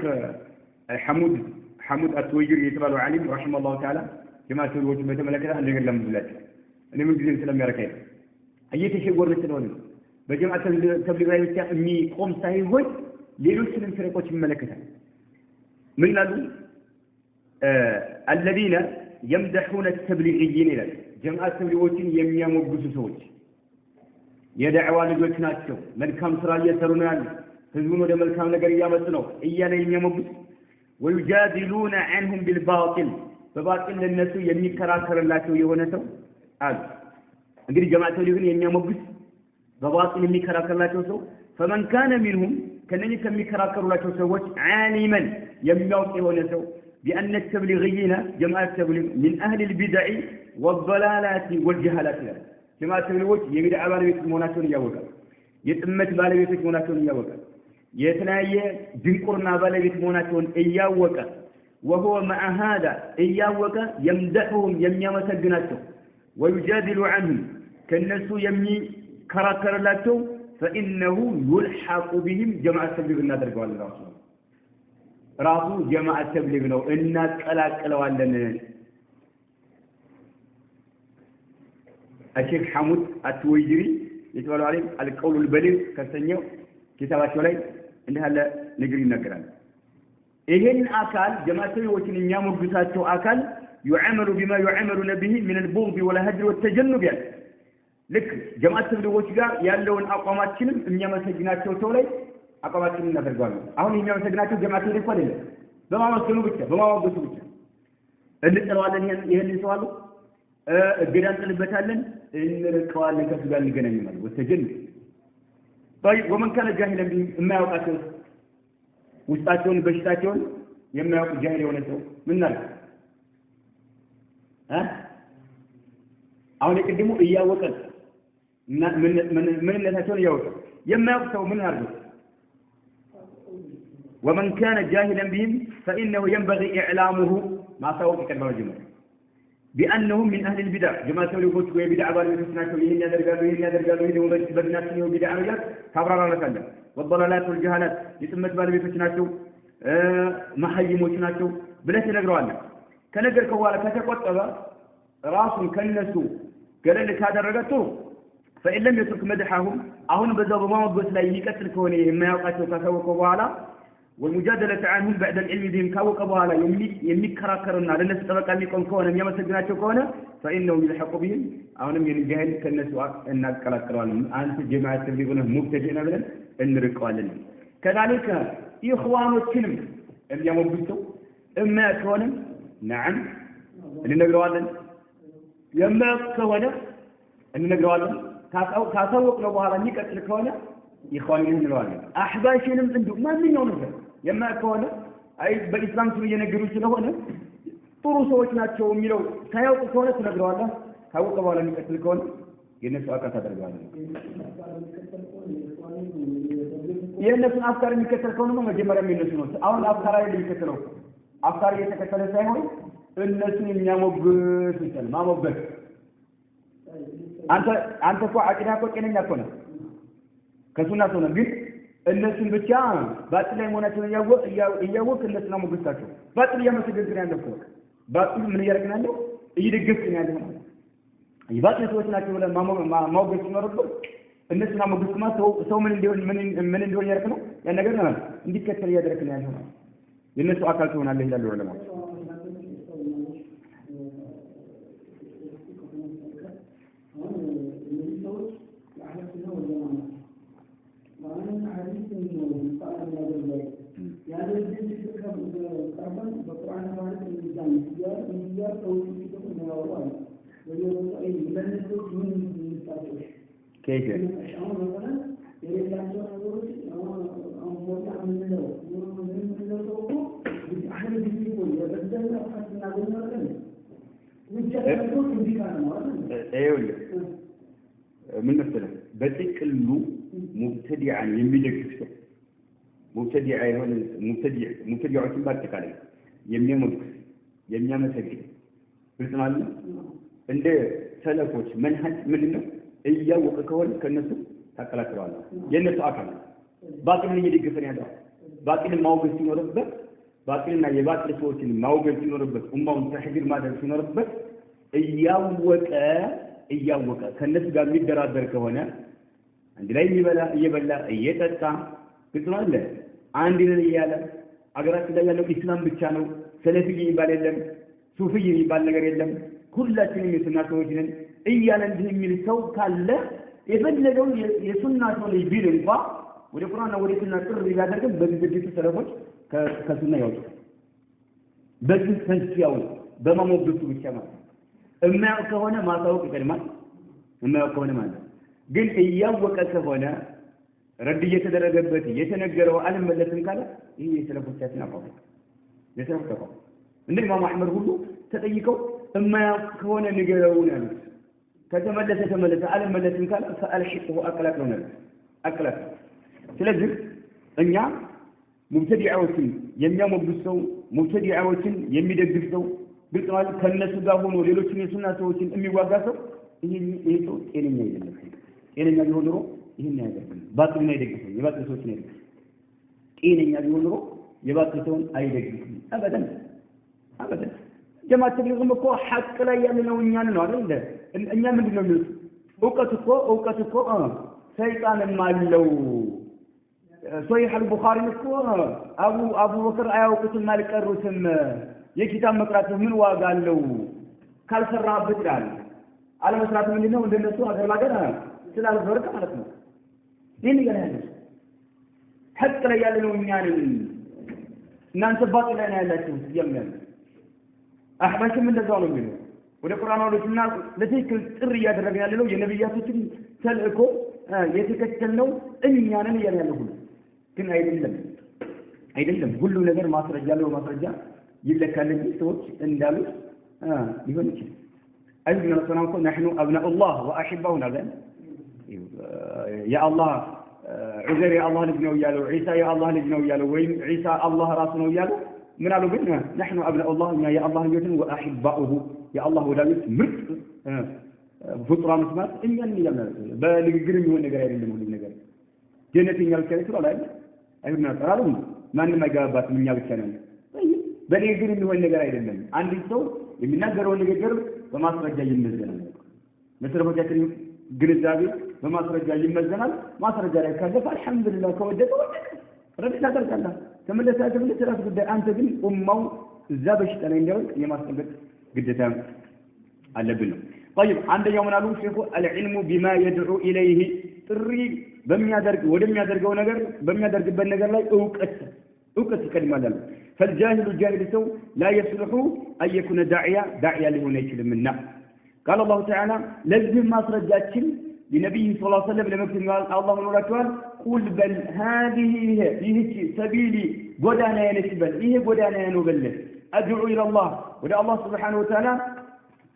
حمود التويجري የተባለው ዓሊም رحمه الله تعالى ጀማዓት ተብሊጎችን በተመለከተ አንድ ነገር ለምንላችሁ እኔ ምን ጊዜም ስለሚያረካኝ እየተሸጎርን ስለሆነ በጀማዓት ተብሊግ ላይ ብቻ የሚቆም ሳይሆን ሌሎችንም ፍሬቆች ይመለከታል ምን ይላሉ الذين يمدحون التبليغيين ይላል ጀማዓት ተብሊጎችን የሚያሞግሱ ሰዎች የዳዕዋ ልጆች ናቸው መልካም ስራ እየሰሩ ነው ያሉት ህዝቡን ወደ መልካም ነገር እያመጡ ነው እያለ የሚያሞግሱ ويجادلون عنهم بالباطل በባጢል ለነሱ የሚከራከርላቸው የሆነ ሰው አሉ እንግዲህ ጀማዓት ተብሊግን የሚያሞግስ በባጢል የሚከራከርላቸው ሰው فمن كان منهم ከነዚህ ከሚከራከሩላቸው ሰዎች عالما የሚያውቅ የሆነ ሰው بأن التبليغيين جماعة التبليغ من أهل البدع والضلالات والجهالات جماعة التبليغوች የቢድዓ ባለቤት መሆናቸውን ያወቃል የጥመት ባለቤቶች መሆናቸውን ያወቃል የተለያየ ድንቁርና ባለቤት መሆናቸውን ያወቀ وهو مع هذا ያወቀ يمدحهم የሚያመሰግናቸው ويجادل عنهم ከነሱ የሚከራከርላቸው فإنه يلحق بهم جماعة التبليغ እናደርገዋል ራሱ جماعة التبليغ ነው እናቀላቅለዋለን الشيخ حمود التويجري የተባለው ዓሊም القول البليغ ከተኛው ኪታባቸው ላይ እንዲህ ያለ ነገር ይናገራል ይሄን አካል جماعة ተብሊጎችን የሚያሞግሳቸው አካል يعمل بما يعملون به من البغض والهجر والتجنب يعني ልክ ጀማዓት ተብሊጎች ጋር ያለውን አቋማችንም የሚያመሰግናቸው ሰው ላይ አቋማችንን እናደርጋለን አሁን የሚያመሰግናቸው ጀማዓት ተብሊግ አይደለም በማመስገኑ ብቻ በማወገሱ ብቻ እንጥለዋለን ይሄን ሰው አሉ እገዳን ጥልበታለን እንርቀዋለን ከሱ ጋር እንገናኛለን ወተጀን طيب ومن كان جاهلا بما يوقعته ውስጣቸውን በሽታቸውን የማያውቅ ጃሂል የሆነ ሰው ምን ነው አሁን የቅድሙ እያወቀ من الناس يوقع يما يقصوا من أرضه ومن كان جاهلا بهم فإنه ينبغي إعلامه ما سوى في كلمة الجمهور بأنهم من أهل البدع جماعة يقول شوية بدع بالمسنات ويهن يدرجالوا يهن بدنات وبدع رجال كبر الله تعالى والضلالات والجهالات يسمى بالمسنات محيموش ناتو بلا تنقروا كنقر كوالا كتقوت راس كنسو قال لك هذا الرجل فإن لم يترك مدحهم أهون بذاب ما وقت لا يقتل كونه ما يوقعته كسوق وعلا والمجادلة عنهم بعد العلم بهم كوك وعلا يمي كراكرنا للناس تبقى لكم كونه يمسجناته كونه فإنه يلحق بهم أهون من الجاهل كالنسوء أن كراكرنا أنت جماعة تبليغنا مبتدئنا بلا أن رقالنا كذلك إخوان السلم أم يمبتوا إما كونه نعم اللي نقرأ يما كونه أن نقرأ كاسوق لو بحالا نيكتل كونه يخوانين نلوانا أحباشينم عنده ما من يوم نفر يما كونه አይ በኢስላም ስም እየነገሩ ስለሆነ ጥሩ ሰዎች ናቸው የሚለው ሳያውቁ ከሆነ ትነግረዋለህ ካወቀ በኋላ የሚቀጥል ከሆነ የነሱ አካል ታደርጋለህ የነሱን አፍካር የሚከተል ከሆነ መጀመሪያ የነሱ ነው አሁን አፍካር አይደለም የሚከተለው አፍካር እየተከተለ ሳይሆን እነሱን የሚያሞግስ ይችላል ማሞገስ አንተ እኮ አቂዳ እኮ ጤነኛ እኮ ነው ከሱና ሰው ነው ግን እነሱን ብቻ ባጥል ላይ መሆናቸውን እያወቅ እነሱን ማሞገሳቸው ባጥል እያመሰገን ያለው እኮ ባጥል ምን እያደረግናለሁ እየደገፍን ያለው ይባጥል ሰዎች ናቸው ብለን ማሞገስ ይኖርብን እነሱን ማሞገስማ ሰው ምን እንደሆነ ያደርግ ነው ያን ነገር ነው እንዲከተል እያደረግን ያለው የነሱ አካል ትሆናለህ ይላል ዑለማው كيف من مثلا በጥቅሉ ሙብተዲዓን የሚደግፍ ሰው ሙብተዲዓ የሆነ ሙብተዲዓዎችን ባጠቃላይ የሚያሞግስ የሚያመሰግን ግልጽ ማለት ነው እንደ ሰለፎች መንሀጅ ምንድነው እያወቀ ከሆነ ከነሱ ታቀላቅለዋለህ የነሱ አካል ባጥልን እየደገፈን ያለው ባጥልን ማውገዝ ሲኖርበት ባጥልና የባጥል ሰዎችን ማውገዝ ሲኖርበት ኡማውን ተህዲር ማድረግ ሲኖርበት እያወቀ ከነሱ ጋር የሚደራደር ከሆነ አንድ ላይ እየበላ እየጠጣ ግልጽ ነው አይደል አንድ ነን እያለ አገራችን ላይ ያለው ኢስላም ብቻ ነው ሰለፊይ ይባል የለም ሱፊይ ይባል ነገር የለም ሁላችንም የሱና ሰዎች ነን እያለ እንዲህ የሚል ሰው ካለ የፈለገው የሱና ሰው ላይ ቢል እንኳን ወደ ቁርአንና ወደ ሱና ጥሪ ያደርገን በዚህ ሰለፎች ከሱና ያወጡ በዚህ ሰንቲያው በማሞገቱ ብቻ ማለት እማያውቅ ከሆነ ማሳወቅ ይቀድማል እማያውቅ ከሆነ ማለት ግን እያወቀ ከሆነ ረድ እየተደረገበት እየተነገረው አልመለስም ካለ ይሄ የሰለፎቻችን አቋም የሰለፎች አቋም እንደ ኢማም አህመድ ሁሉ ተጠይቀው እማያውቅ ከሆነ ንገረው ነው ያሉት ከተመለሰ አልመለስም ካለ ፈአልሂቁ አቅላቅ ነው ያሉት አቅላቅ ስለዚህ እኛ ሙብተዲዓዎችን የሚያሞግስ ሰው ሙብተዲዓዎችን የሚደግፍ ሰው ግልጽ ማለት ከነሱ ጋር ሆኖ ሌሎችን የሱና ሰዎችን የሚዋጋ ሰው ይሄ ሰው ጤነኛ አይደለም ጤነኛ ቢሆን ኖሮ ይሄን ያደርጋል ባጥልና አይደግፍም የባጥል ሰዎችን አይደግፍም ጤነኛ ቢሆን ኖሮ የባጥል ሰውን አይደግፍም አበደን ጀማዓ ተብሊግም እኮ ሐቅ ላይ ያለነው እኛን ነው አይደል እኛ ምንድነው የሚሉት እውቀት እኮ ሰይጣንም አለው ሶሒህ አልቡኻሪ እኮ አቡ በክር አያውቁትም አልቀሩትም የኪታብ መቅራት ምን ዋጋ አለው ካልሰራበት ይላል አለመስራት ምንድነው እንደነሱ አገር ላገር ስላልፈረቀ ማለት ነው ይሄን ይገናኛል ሐቅ ላይ ያለነው እኛን እናንተ ባጥል ላይ ያላችሁ ይያምናል አህባሽም እንደዛው ነው የሚለው ወደ ቁርአን ወለትና ለትክክል ጥሪ ያደረገ ያለው የነብያቶችን ተልእኮ የተከተልነው እኛንን ያለው ሁሉ ግን አይደለም ሁሉ ነገር ማስረጃ ያለው ማስረጃ ይለካል እንጂ ሰዎች እንዳሉት ሊሆን ይችላል አይደለም ሰናንኮ نحن ابناء الله واحباؤه نبل يا الله عزير يا الله ልጅ ነው ያለው ዒሳ يا الله ልጅ ነው ያለው ወይም ዒሳ አላህ ራሱ ነው ያለው ምን አሉ ግን نحن ابناء الله يا الله ልጆችን واحباؤه يا الله ወዳጆች ምርጥ ፍጡራን መስማት እኛን ይላል በንግግር የሚሆን ነገር አይደለም ሁሉ ነገር ጀነተኛ ብቻ ይስራል አይሁድና ተራሉ ማንንም አይገባባትም እኛ ብቻ ነን በንግግር የሚሆን ነገር አይደለም አንድ ሰው የሚናገረው ንግግር በማስረጃ ይመዘናል መሰረታችን ግንዛቤ በማስረጃ ይመዘናል ማስረጃ ላይ ካለፈ አልহামዱሊላህ ከወደቀ ረድ ታደርጋለህ ተመለሰ ራስ ጉዳይ አንተ ግን ኡማው እዛ በሽታ ላይ እንዲያውቅ የማስጠንቀቅ ግዴታ አለብን ነው طيب አንደኛው ምን አሉ ሼኹ العلم بما يدعو اليه ጥሪ ወደሚያደርገው ነገር በሚያደርግበት ነገር ላይ እውቀት ይቀድማል فالجاهل الجاهل سو لا يصلح أن يكون داعية لهنا يشلمنا قال الله تعالى لازم ما سرجاتشن لنبيه صلى الله عليه وسلم لما كان الله من ولاكوال قل بل هذه هي سبيلي قدانا ينسبل إيه قدانا ينوبل أدعو إلى الله ولا الله سبحانه وتعالى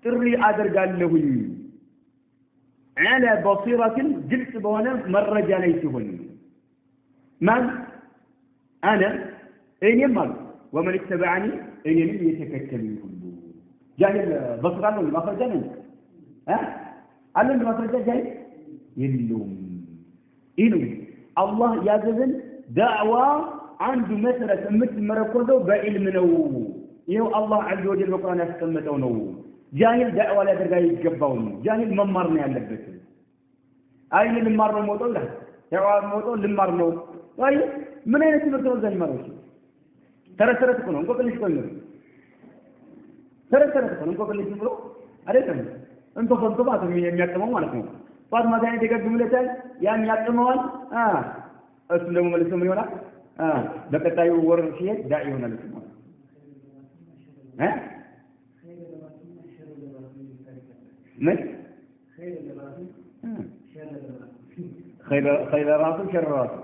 تري أدر قال له على بصيرة جلس بوانا مرة جانيتهن من أنا أين يمال ومن اتبعني أين يتكتل كله جاهل بصران ولا ما خرجاني ها أنا ما خرجان جاي يلوم إنه الله يعززن دعوة عنده مسألة مثل مركوزه بعلم نو يو الله عز وجل بقرآن يستمتعه نو جاهل دعوة لا درجة يتقبون جاهل ممرنا على البيت أين الممر موضوع له دعوة موضوع الممر طيب من أين تمرتوا زي المروش ترى تكونوا نقول ليش كونوا ترى تكونوا نقول ليش نقولوا أريدهم أنتوا فهمتوا بعض من يميتمون مالكم بعض ما ثاني تقدم لتال يعني يميتمون أسلموا ملسوم يونا بكتاي ورشية داعيون لكم ها من خير راسه شر راسه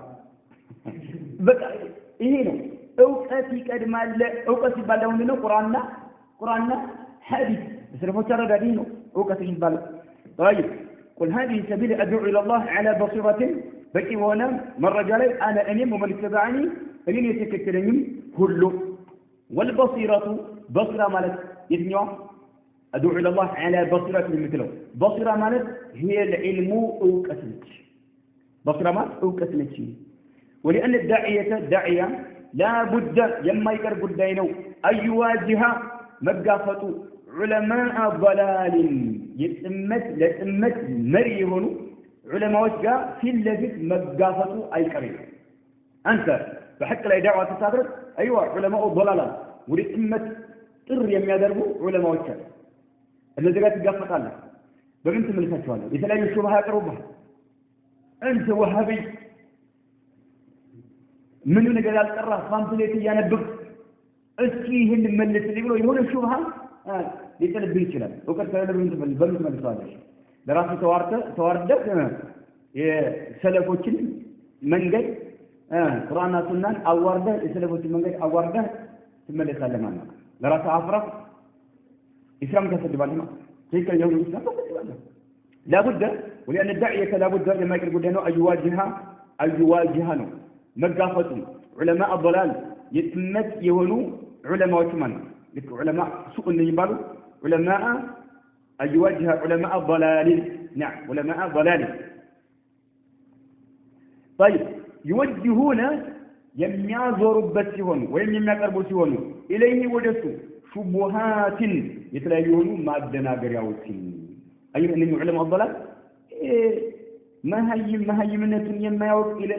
بقى إيه ነው እውቀት ይቀድማል እውቀት ይባላል ምንድነው ቁርአንና ሐዲስ ስለሞች አረዳዲ ነው እውቀት ይባላል طيب قل هذه سبيل ادعو الى الله على بصيرة بقي وانا مرجع لي انا انيم ومن اتبعني اني يتكتلني كله والبصيرة بصيرة مالت يتنيوا ادعو الى الله على بصيرة مثله بصيرة مالت هي العلم اوقتك بصيرة مالت اوقتك ولأن الداعية لا بد يما يقرب الدينو أن يواجه مقافة علماء ضلال يتمت مريهن علماء وجه في الذي مقافة أي قريب أنت بحق لا دعوة تتابرك أيوة علماء ضلال ولتمت طر يميادربو علماء وجه الذي قد تقافة الله بمنت من الفتوى إذا لا يشوفها يقربها أنت وهابي من نقدر القرة خامسة ينبغ اسكيه الملس اللي يقولوا يهون شوفها يتلبي كلام وقد كان بمت من الصالح دراسة توارده سلفوችን መንገድ ቁርአንና ሱናን አዋርደ የሰለፎችን መንገድ አዋርደ ትመለሳለህ ማለት ነው ለራስህ አፍራህ ኢስላም ተሰድባለህ ነው ትክክል ነው ኢስላም ተሰድባለህ لابد ولأن الداعية لابد لما يقول انه أيواجهها ነው መጋፈጡ علماء الضلال يتمت يهونو علماء وثمان لك علماء سوء يبالو علماء أيواجه علماء الضلال نعم علماء الضلال طيب يوجهون يميازور بسيهون ويم يميقربوا سيهون إليه وجدوا شبهات يتلايون ما الدناغرياوتين أي أن علماء الضلال ما هي منة يما يوق إلى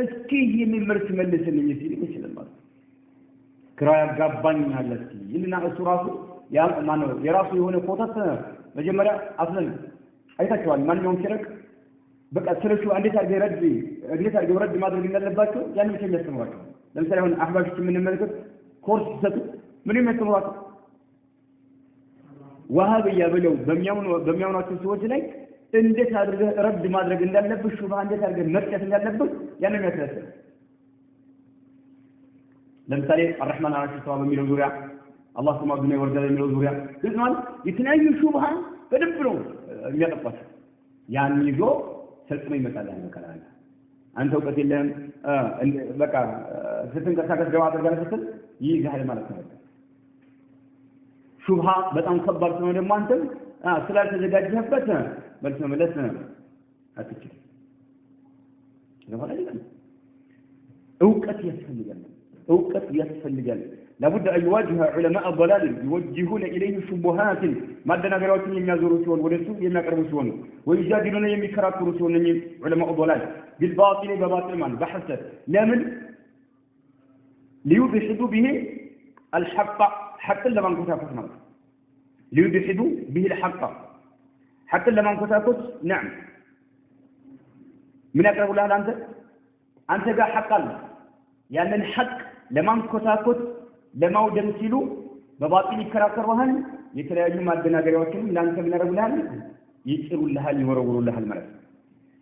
እስኪ ይህንን ምርት መልስልኝ ሲል ይችላል ክራ ያጋባኛል እስኪ ይልና እሱ ራሱ ያ ማነው የራሱ የሆነ ኮተት መጀመሪያ አፍለን አይታችኋል ማንኛውም ሲረቅ በቃ ስለሹ እንዴት አድርገው ረድ ማድረግ እንዳለባቸው ያን ብቻ ያስተምራቸው ለምሳሌ አሁን አህባሾች የምንመለከት ኮርስ ሲሰጡ ምን የሚያስተምሯቸው ወሃብያ ብለው በሚያምኗቸው ሰዎች ላይ እንዴት አድርገህ ረድ ማድረግ እንዳለብህ ሹብሃ እንዴት አድርገህ መጥቀስ እንዳለብህ ያንን ያስረዳል ለምሳሌ الرحمن على العرش استوى በሚለው ዙሪያ አላህ ከማግኘ ወርደ በሚለው ዙሪያ ግዝማል የተለያዩ ሹብሃ በደንብ ነው የሚያጠፋት ያን ይዞ ሰልጥኖ ይመጣል ያን ከላላ አንተ እውቀት የለህም በቃ ስትንቀሳቀስ ገባ አድርገህ ስትል ይይዛል ማለት ነው ሹብሃ በጣም ከባድ ነው ደግሞ አንተ ስላልተዘጋጀህበት መልስ መመለስ አትችልም ለማለት አይደለም እውቀት ያስፈልጋል لابد أن يواجه علماء الضلال يوجهون إليه شبهات ما دناغراوتين يميازورو سيون ولسو يميقربو سيون ويجادلون يميكراكرو سيون علماء الضلال بالباطل بباطل من بحث لمن ليدحضوا به الحق حتى لما انكتافت مرة ليدحضوا به الحق حتى لما انكتافت نعم من أقرب لها أنت جا حق الله يعني الحق لما انكتافت لما ودم سيلو بباطل يكراكروهن يتلاقوا ما الدناغريوتين لانك من رجلان يسروا لها يوروا لها المرض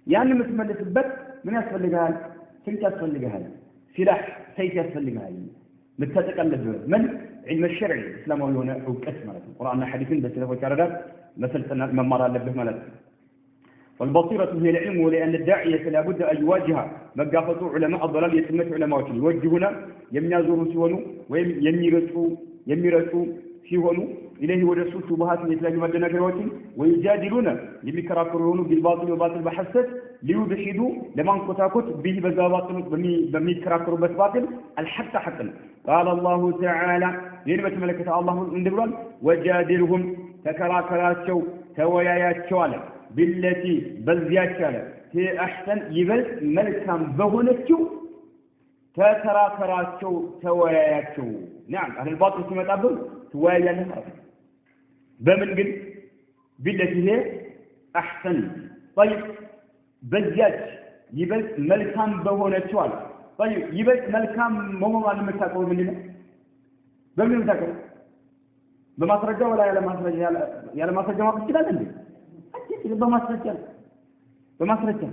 ያን የምትመልስበት ምን ያስፈልጋል? ስንት ያስፈልጋል? ሲላህ ሰይፍ ያስፈልጋል። ምትተቀለብበት ምን علم الشرع እስላማዊ የሆነ እውቀት ማለት ነው። ቁርአንና ሐዲስን በሰለፎች አረዳድ መሰልጠና መማር አለበት ማለት ነው። والبصيرة هي العلم ولأن الداعية لابد أن يواجه مقافة علماء الضلال يتمت علماء يوجهنا يميازون سيونو يميرسوا سيونو إليه ورسول شبهات الإسلام مدنا كرواتي ويجادلون يمكراكرون بالباطل وباطل بحسد ليدحدوا لمن كتاكت به بزاباطل بميكراكر بسباطل الحق حقا قال الله تعالى ينبت ملكة الله اندبرال وجادلهم تكراكراتشو تواياياتشو على بالتي بزياتشو هي أحسن يبلت ملكا بهنتشو تكراكراتشو تواياياتشو نعم أهل الباطل كما تقول تواياياتشو بمن قل بالتي هي أحسن طيب بزيات يبلت ملكا بهنتشو طيب يبلت ملكا مو على المساكو مننا بمن مساكو بما ترجع ولا يا لما ترجع ما بتشيل عندي بما ترجع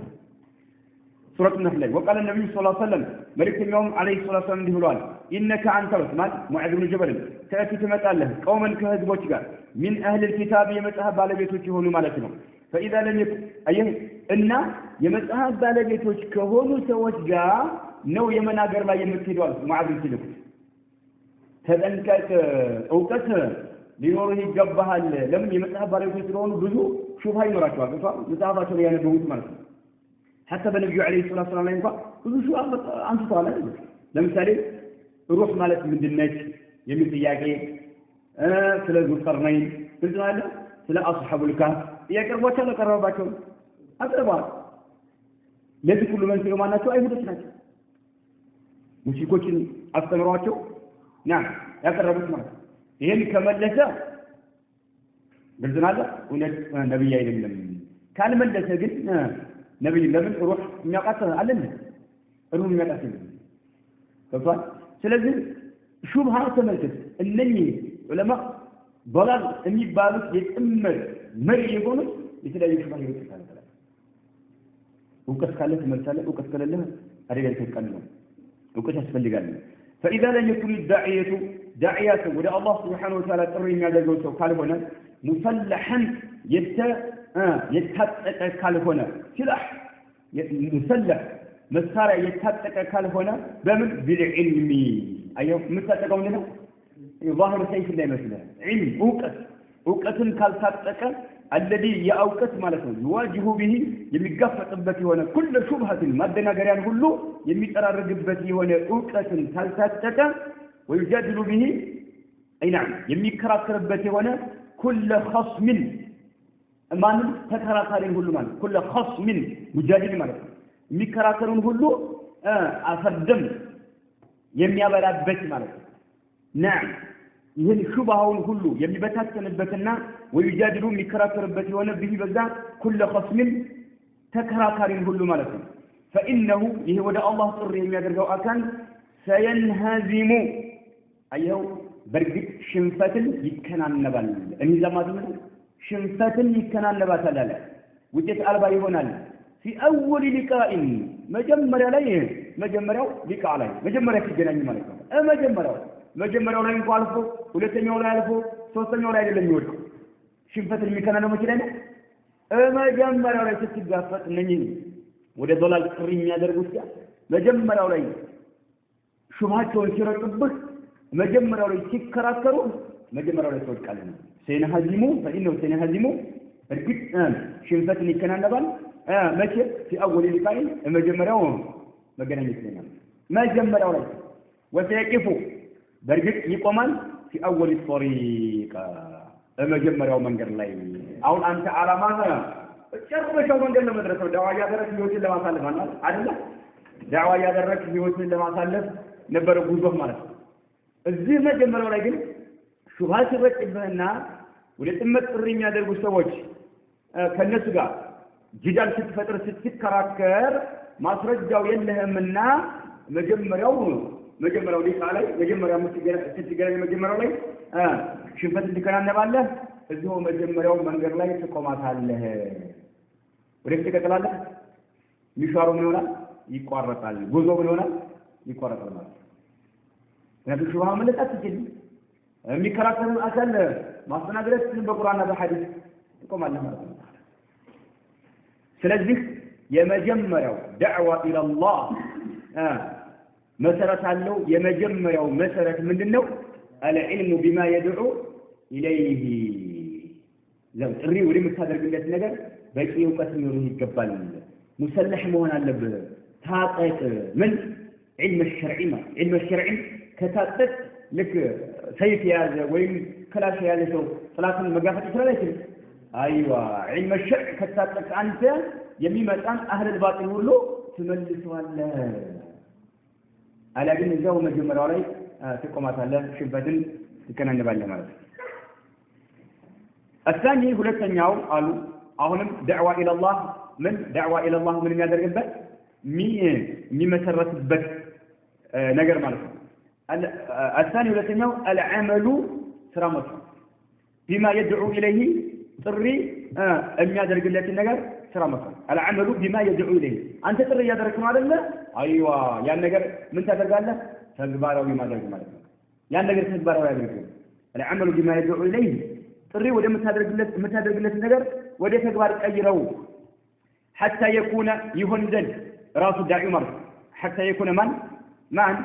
سورة النحل وقال النبي صلى الله عليه وسلم ملك اليوم عليه الصلاة والسلام دهولان إنك أنت رسمال معاذ بن جبل تأتي تمثال له قوما كهزبوتك من أهل الكتاب يمتأهب على بيتوك هونو مالتنا فإذا لم يكن أيه إن يمتأهب على بيتوك هونو سوتك نو يمناقر لا يمتهدوال معاذ بن جبل تذنكت أوقات ሊኖርህ ይገባሃል ለምን የመጽሐፍ ባለቤቶች ስለሆኑ ብዙ ሹብሃ ይኖራቸዋል መጽሐፋቸው ላይ ያነበቡት ማለት ነው حتى በነብዩ አለይሂ ሰላቱ ወሰላም ላይ እንኳን ብዙ ሹብሃ አንስተዋል ለምሳሌ ሩህ ማለት ምንድነች የሚል ጥያቄ ስለ ዙልቀርነይን ስለዛለ ስለ አስሐቡል ካህፍ ያቀርቧቸው ለቀረባቸው አቅርበዋል ለዚህ ሁሉ መንስኤው ማናቸው አይሁዶች ናቸው ሙሽሪኮችን አስተምሯቸው ናም ያቀረቡት ማለት ነው ይሄን ከመለሰ ግልጽናለ እውነት ነብይ አይደለም ካልመለሰ ግን ነብይ ለምን ሩህ የሚያቃተ አለን ሩህ የሚያቃተ ተባለ ስለዚህ ሹብሃ ተመልከት እነኚህ ዑለማ ضلال የሚባሉት የጥመት መሪ የሆኑት የተለያዩ ሹብሃ ይወጣል እውቀት ካለ ትመልሳለህ እውቀት ከሌለ አደጋ ይተቀበል እውቀት ያስፈልጋል فإذا لم يكن الداعية داعية ولا الله سبحانه وتعالى تري ما جزوته قال هنا مسلحا يتحقق قال هنا سلاح مسلح مسارع يتحقق قال هنا بمن بالعلم أيوه متحققون لنا ظاهر سيف الله مثلا علم أوقت كالتحقق الذي يأوقت مالته يواجه به يمقفق بته هنا كل شبهة مادنا قريان كله يمتررق بته هنا أوقت كالتحقق ويجادل به أي نعم يمكراكر بته هنا كل خصم مان تكراكرين كله مان كل خصم مجادل مالته يمكراكرون كله أفدم يميابر بت مالته نعم ይህን ሹብሃውን ሁሉ የሚበታተንበትና ወይጃድሉ የሚከራከርበት የሆነ ቢሂ በዛ ኩለ ኸስምን ተከራካሪን ሁሉ ማለት ነው فإنه ይሄ ወደ አላህ ጥሪ የሚያደርገው አካል ሰየንሃዚሙ አየው በርግጥ ሽንፈትን ይከናነባል እንይዛማት ነው ሽንፈትን ይከናነባታል አለ ውጤት አልባ ይሆናል في أول لقاء መጀመሪያ ላይ መጀመሪያው ሊቃ ላይ መጀመሪያ ሲገናኝ ማለት ነው መጀመሪያው ላይ እንኳን አልፎ ሁለተኛው ላይ አልፎ ሶስተኛው ላይ አይደለም የሚወድቀው ሽንፈትን የሚከናነው መቼ ላይ ነው መጀመሪያው ላይ ስትጋፈጥ እነኚህ ወደ ዶላር ጥሪ የሚያደርጉት መጀመሪያው ላይ ሹብሃቸውን ሲረጡብህ መጀመሪያው ላይ ሲከራከሩ መጀመሪያው ላይ ተወድቃለህ ሰይነሃዚሙ فإنه ሰይነሃዚሙ እርግጥ ሽንፈትን ይከናነባል መቼ في أول لقاء መጀመሪያው መገናኘት ላይ ነው መጀመሪያው ላይ ወሰይቂፉ በርግጥ ይቆማል في أول الطريق መጀመሪያው መንገድ ላይ አሁን አንተ አላማ ጨርሰው መንገድ ለመድረስ ዳዋ ያደረክ ህይወትን ለማሳለፍ አይደል ዳዋ ያደረክ ህይወትን ለማሳለፍ ነበር ጉዞ ማለት እዚህ መጀመሪያው ላይ ግን ሹብሃት ይበጭብህና ወደ ጥመት ጥሪ የሚያደርጉ ሰዎች ከነሱ ጋር ጅዳል ስትፈጥር ስትከራከር ማስረጃው የለህምና መጀመሪያው ሊቃ ላይ መጀመሪያው ስትገናኝ መጀመሪያው ላይ ሽንፈት እንድከናነባለህ እዚሁ መጀመሪያው መንገድ ላይ ትቆማታለህ ወደፊት ትቀጥላለህ ሚሻሩ ምን ይሆናል ይቋረጣል ጉዞ ምን ይሆናል ይቋረጣል ማለት ነው ሹብሃ መለጣት ይችላል የሚከራከሩ አካል ማስተናገድ በቁርአንና በሐዲስ ይቆማል ማለት ነው ስለዚህ የመጀመሪያው ዳዕዋ ኢላላህ መሰረት አለው የመጀመሪያው መሰረት ምንድነው العلم بما يدعو اليه ዘው ጥሪ ወደ ምታደርግለት ነገር በቂ ዕውቀት ሊኖርህ ይገባል ሙሰለህ መሆን አለብህ ታጠቅ ምን علم الشرعي علم الشرعي ከታጠቅ ልክ ሰይፍ ያዘ ወይም ክላሽ ያዘ ሰው ጥላትን መጋፈጥ ይችላል አይችልም አይዋ علم الشرع ከታጠቅ አንተ የሚመጣን አህል الباطل ሁሉ ትመልሰዋለህ አላግን እዛው መጀመሪያው ላይ ተቆማታለህ ሽንፈትን ትከናነባለህ ማለት ነው الثاني ሁለተኛው አሉ አሁንም دعوة الى الله من دعوة الى الله ምን የሚያደርግበት የሚመሰረትበት ነገር ማለት ነው الثاني ሁለተኛው العمل ስራ ማለት بما يدعو اليه ጥሪ የሚያደርግለት ነገር ስራ ማለት العمل بما يدعو اليه አንተ ጥሪ ያደረክ ነው አይደለ አይዋ ያን ነገር ምን ታደርጋለህ ተግባራዊ ማድረግ ማለት ነው ያን ነገር ተግባራዊ ያደርግ العمل بما يدعو اليه ጥሪ ወደ የምታደርግለት ነገር ወደ ተግባር ቀይረው حتى يكون يهون ዘንድ ራሱ ዳዒ ማለት حتى يكون ማን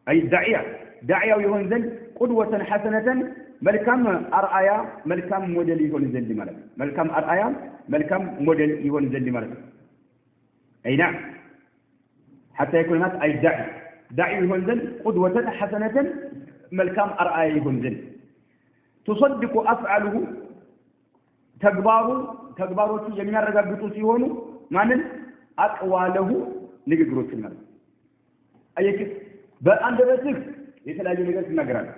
أي داعية يهون ዘንድ قدوة حسنة መልካም አርአያ መልካም ሞዴል ይሆን ዘንድ ማለት ነው መልካም አርአያ መልካም ሞዴል ይሆን ዘንድ ማለት ነው أي نعم حتى يكون أي داعي يهون ዘንድ قدوة حسنة መልካም አርአያ ይሆን ዘንድ تصدق أفعاله ተግባሮቹ የሚያረጋግጡ ሲሆኑ ማንን አቅዋለሁ ንግግሮችን ማለት አየክ በአንደበትህ የተለያዩ ነገር ትናገራለህ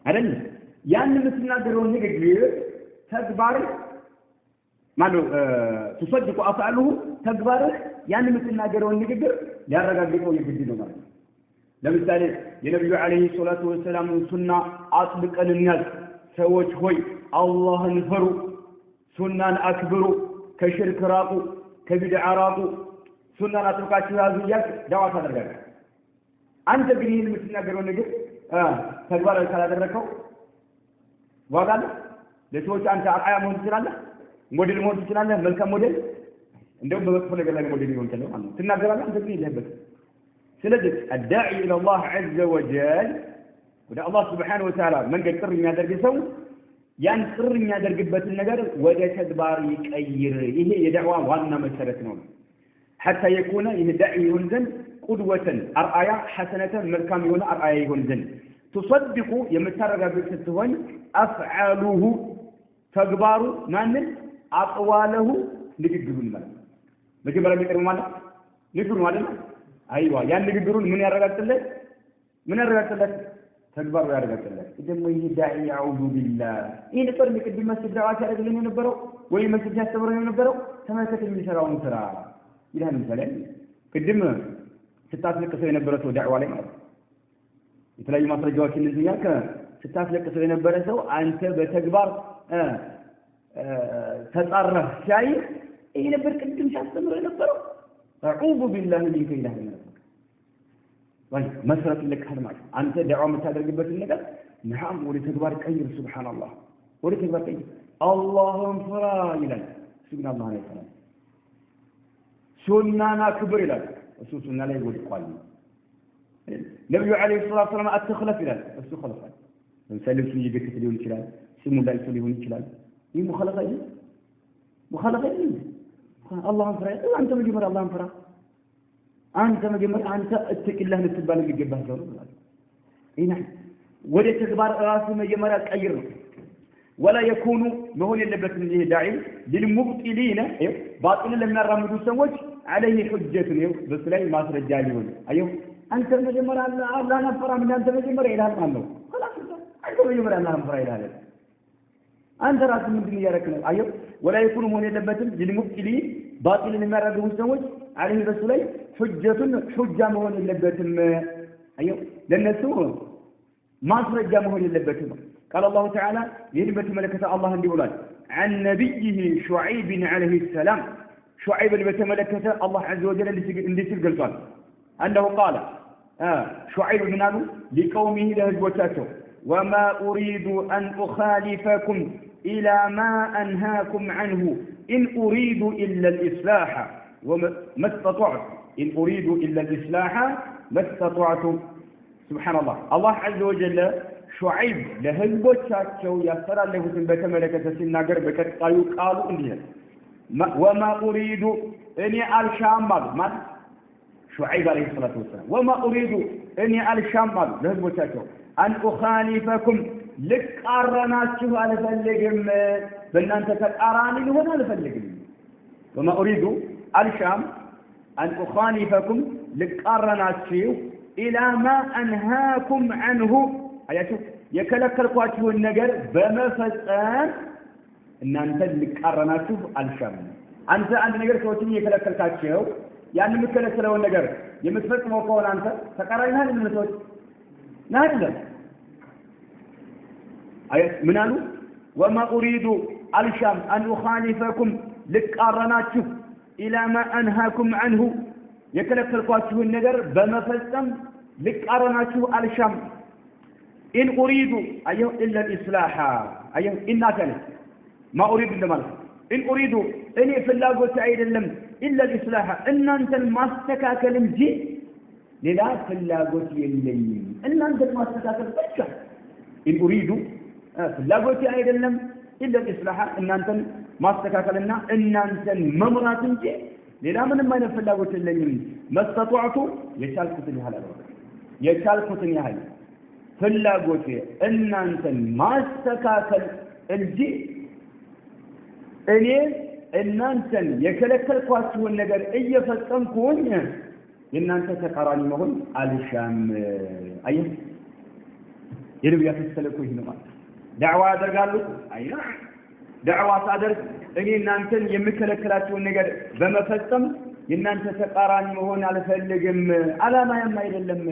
አይደል ያን የምትናገረው ንግግር ተግባር ማለት تصدق أفعاله ተግባርህ ያን የምትናገረው ንግግር ሊያረጋግጠው የግድ ነው ማለት ነው ለምሳሌ የነብዩ አለይሂ ሰላቱ ወሰለም ሱና አጥብቀን እንያዝ ሰዎች ሆይ አላህን ፍሩ ሱናን አክብሩ ከሽርክ ራቁ ከቢድዓ ራቁ ሱናን አጥብቃችሁ ያዙ እያልክ ዳዋ ታደርጋለህ አንተ ግን ይህን የምትናገረው ነገር ተግባራዊ ካላደረከው ዋጋ አለ ለሰዎች አንተ አርአያ መሆን ትችላለህ ሞዴል መሆን ትችላለህ መልካም ሞዴል እንደውም በመጥፎ ነገር ላይ ሞዴል ይሆን ተለው ማለት ትናገራለህ አንተ ግን ይለህበት ስለዚህ الداعي الى الله عز وجل ወደ አላህ Subhanahu Wa Ta'ala መንገድ ጥሪ የሚያደርግ ሰው ያን ጥሪ የሚያደርግበትን ነገር ወደ ተግባር ይቀይር ይሄ የዳዕዋ ዋና መሰረት ነው حتى يكون يدعي يهون ዘንድ قدوة أرآية حسنة መልካም የሆነ አርአያ ይሆን ዘንድ تصدق የምታረጋግጥ ስትሆን أفعاله ተግባሩ ማንን أقواله ንግግሩን ማለት መጀመሪያ የሚቀርበው ማለት ንግግሩ ማለት አይዋ ያን ንግግሩን ምን ያረጋግጥለት ተግባሩ ያረጋግጥለት ደግሞ ይሄ ዳዒ አዑዙ ቢላህ ይሄ ነገር ለቅድም መስጊድ ዳዋ ያደርግልን የነበረው ወይ መስጊድ ያስተምረው የነበረው ተመልከት የሚሰራውን ስራ ይላል ምሳሌ ቅድም ስታስለቅሰው የነበረ ሰው ዳዕዋ ላይ ማለት የተለያዩ ማስረጃዎችን እንደዚህ ያልከ ስታስለቅሰው የነበረ ሰው አንተ በተግባር ተጣራህ ሻይ ይሄ ነበር ቅድም ሲያስተምረው የነበረው አዑዙ ቢላህ ሚንከ ኢላህ ወይ መስራት ለክ ማለት አንተ ዳዕዋ የምታደርግበትን ነገር ነዓም ወደ ተግባር ቀይር ሱብሃንአላህ ወደ ተግባር ቀይር አላሁን ፍራ ይላል ሱብሃንአላህ ላይ ሰላም ሱናና ክብር ይላል እሱ ሱና ላይ ወድቋል ነብዩ አለይሂ ሰላቱ ወሰለም አትخلف ይላል እሱ خلفል ለምሳሌ እሱ ይገከት ሊሆን ይችላል ስሙ ላይ ሊሆን ይችላል ይህ مخالفه አላህን ፍራ አንተ መጀመሪያ አላህን ፍራ አንተ መጀመሪያ አንተ እትቅላህ ልትባል የሚገባህ ሰው ነው ማለት ይሄን ወደ ተግባር ራሱ መጀመሪያ ቀይር ነው ولا يكون መሆን የለበትም ይሄ ዳዒ للمبطلين ባጢል ለሚያራምዱ ሰዎች عليه حجة ነው በሱ ላይ ማስረጃ ሊሆን አየው አንተ መጀመሪያ አላህን ፍራ ምን አንተ መጀመሪያ ይላል ማለት ነው خلاص አንተ መጀመሪያ አላህን ፍራ ይላል አንተ ራስህ ምንድን እያደረክ ነው አየው ولا يكون መሆን የለበትም للمبطلين ባጢል ለሚያራምዱ ሰዎች عليه በሱ ላይ حجة መሆን የለበትም አየው ለነሱ ማስረጃ መሆን የለበትም قال الله تعالى ينبت ملكة الله عندي ولاد عن نبيه شعيب عليه السلام شعيب بتملكته الله عز وجل اللي قال أنه قال شعيب بن أبو لقومه لهزوتاته وما أريد أن أخالفكم إلى ما أنهاكم عنه إن أريد إلا الإصلاح وما استطعت إن أريد إلا الإصلاح ما استطعت سبحان الله الله عز وجل شعيب لهزوتاته يسرى له بتملكته سناقر بكتايو قالوا إنه وما أريد أني الشامل من شعيب عليه الصلاة والسلام وما أريد أني الشامل لهزوتاته أن أخالفكم لك أرناتشو على فلقم بل أنت تقراني لهنا على فلقم وما أريد الشام أن أخالفكم لك أرناتشو إلى ما أنهاكم عنه أياتو يكلك القواتشو النجر بما فتان إن أنت لك أرناتشو الشام أنت عند نجر كوتيني يكلك القواتشو يعني مكلك لو النجر يمتفق موقعون أنت تقراني هذا من المتوت نهلا من قالوا وما أريد الشام أن أخالفكم لقارناتكم إلى ما أنهاكم عنه يكلك القواتشو النجر بما فلسم لقارناتكم الشام إن أريد أيه إلا الإصلاح أيه إنا كانت ما أريد إلا مالك إن أريد إني في الله قلت عيد اللم إلا الإصلاح إن أنت المستكاك لمجي للا في الله قلت يلين إن أنت المستكاك بشر إن أريد في الله قلت عيد اللم إلا الإصلاح إن أنت مستكاك لنا إن أنت ممرات جي للا من ما ينفي الله قلت يلين ما استطعتوا يشالكتني هلا يشالكتني هلا في الله قلت إن أنت مستكاك الجي إني إن أنت يكلك القواتشو النجر إيه فالتنكون إن أنت تقراني مهون الشام أيه يلو يفسلكوا هنا دعوة درقالوا أيه دعوة صادر إني إن أنت يمكلك القواتشو النجر بما فلتم إن أنت تقراني مهون على فلقم على ما يما يللم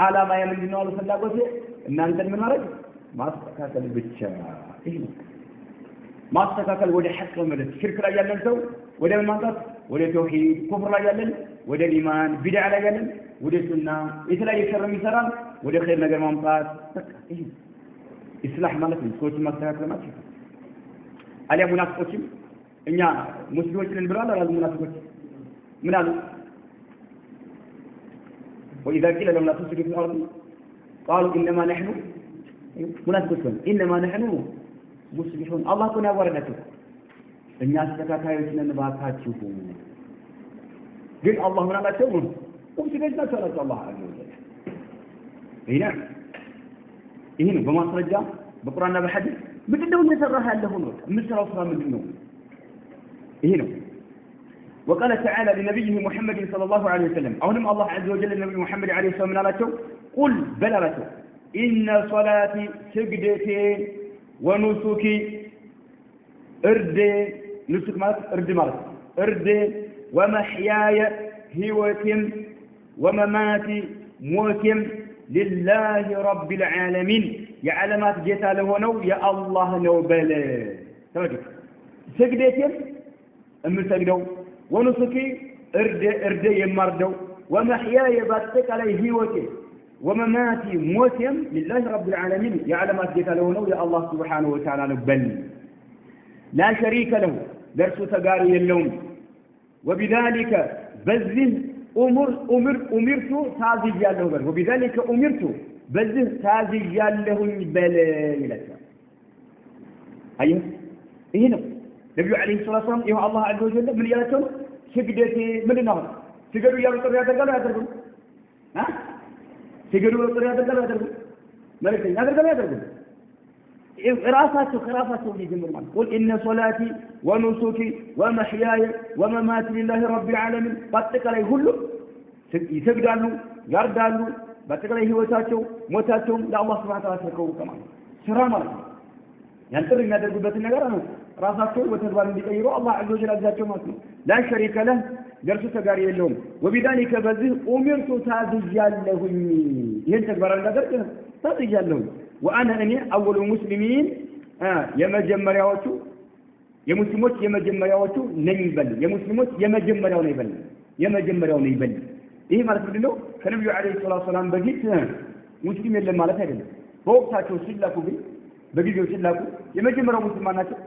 على ما يمن جنوال فلاقوتي إن أنت من مرج ما استكاكل بتشا إيه ما استكاكل وده حق ومدد شرك لا يلن سو وده المنطق وده توحيد كفر لا يلن وده الإيمان بدع لا يلن وده سنة إسلا يشر ميسران وده خير نجر ممتاز إيه إصلاح مالك سوت ما استكاكل ما تشوف عليه منافقين إننا مسلمين البلاد ولا المنافقين من قالوا وإذا قيل لهم لا تفسدوا في الأرض قالوا إنما نحن منافقون إنما نحن مسلمون الله كنا وردته الناس تكاتايوچنا نباتاچو ግን አላህ ምን አላቸው ሙስሊሞች ናቸው አላህ አለ ይሄ ነው በማስረጃ በቁርአንና በሐዲስ ምንድነው እየሰራህ ያለው ነው የምትሰራው ስራ ምንድነው ይሄ ነው وقال تعالى لنبيه محمد صلى الله عليه وسلم أولم الله عز وجل النبي محمد عليه الصلاة والسلام قل بلغته إن صلاتي سجدتي ونسكي نسك مالك ومحياي هوتم ومماتي موتم لله رب العالمين يا علامات جيتا له نو يا الله نو بل تمام سجدتي امسجدوا ونسكي ارد يمردوا ومحياي باتك عليه هوتي ومماتي موتم لله رب العالمين يا علامات جيتا له نو يا الله سبحانه وتعالى بل لا شريك له درس تقاري اللوم وبذلك بذل أمرت تازي له بل وبذلك أمرت بذل تازي له بل أيوه هنا النبي عليه الصلاة والسلام يا الله عز وجل من يلاتهم سجدتي من النهر سجدوا يا رسول الله يا ها سجدوا يا رسول الله يا ملكين هذا يا راساته يجمع قل إن صلاتي ونسكي ومحياي ومماتي لله رب العالمين باتك عليه كله يسجدوا يردوا باتك عليه موتاتهم لا الله سبحانه وتعالى سكوا كمان سرامة يعني ترى ما درجة النجار أنا راساته وتدبر بيقيروا الله عز وجل ذاته ماسك لا شريك له درس تجاري اليوم وبذلك بذل أمرت تازيا له ينتظر النجار تازيا له وأنا أول المسلمين يا مجمرياتو የሙስሊሞች የመጀመሪያዎቹ ነኝ ይበል የሙስሊሞች የመጀመሪያው ነው ይበል የመጀመሪያው ነው ይበል ይሄ ማለት ምንድነው ከነብዩ አለይሂ ሰላቱ ሰላም በፊት ሙስሊም የለም ማለት አይደለም በወቅታቸው ሲላኩ ግን በጊዜው ሲላኩ የመጀመሪያው ሙስሊም ናቸው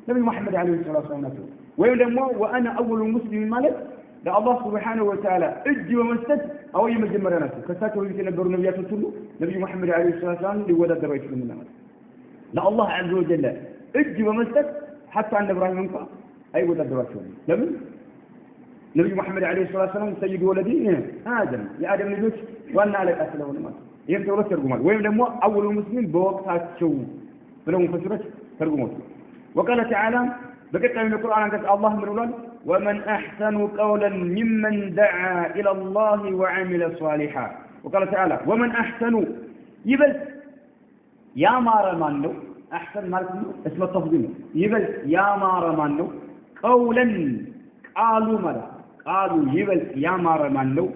ነብዩ መሐመድ አለይሂ ሰላቱ ሰላም ናቸው ወይም ደግሞ ወአና አወሉ ሙስሊም ማለት ለአላህ Subhanahu Wa Ta'ala እጅ በመስጠት አው የመጀመሪያ ናቸው ከሳቸው በፊት የነበሩ ነብያቶች ሁሉ ነብዩ መሐመድ አለይሂ ሰላቱ ሰላም ሊወዳደሩ አይችሉም ማለት ለአላህ عز وجل እጅ በመስጠት حتى أن إبراهيم انقى أي ولد رسول لمن نبي محمد عليه الصلاة والسلام سيد ولدي آدم يا آدم نجوش وأنا عليك أسله ولما يمتى ولا ترجمات وين لما أول المسلمين بوقت شو فلو مفسرش ترجمات وقال تعالى بقيت من القرآن قال الله من أولاد ومن أحسن قولا ممن دعا إلى الله وعمل صالحا وقال تعالى ومن أحسن يبل يا مارمانو أحسن مالكم اسم التفضيل يبل يا مارمانو قولا قالوا ماذا قالوا يبل يا مارمانو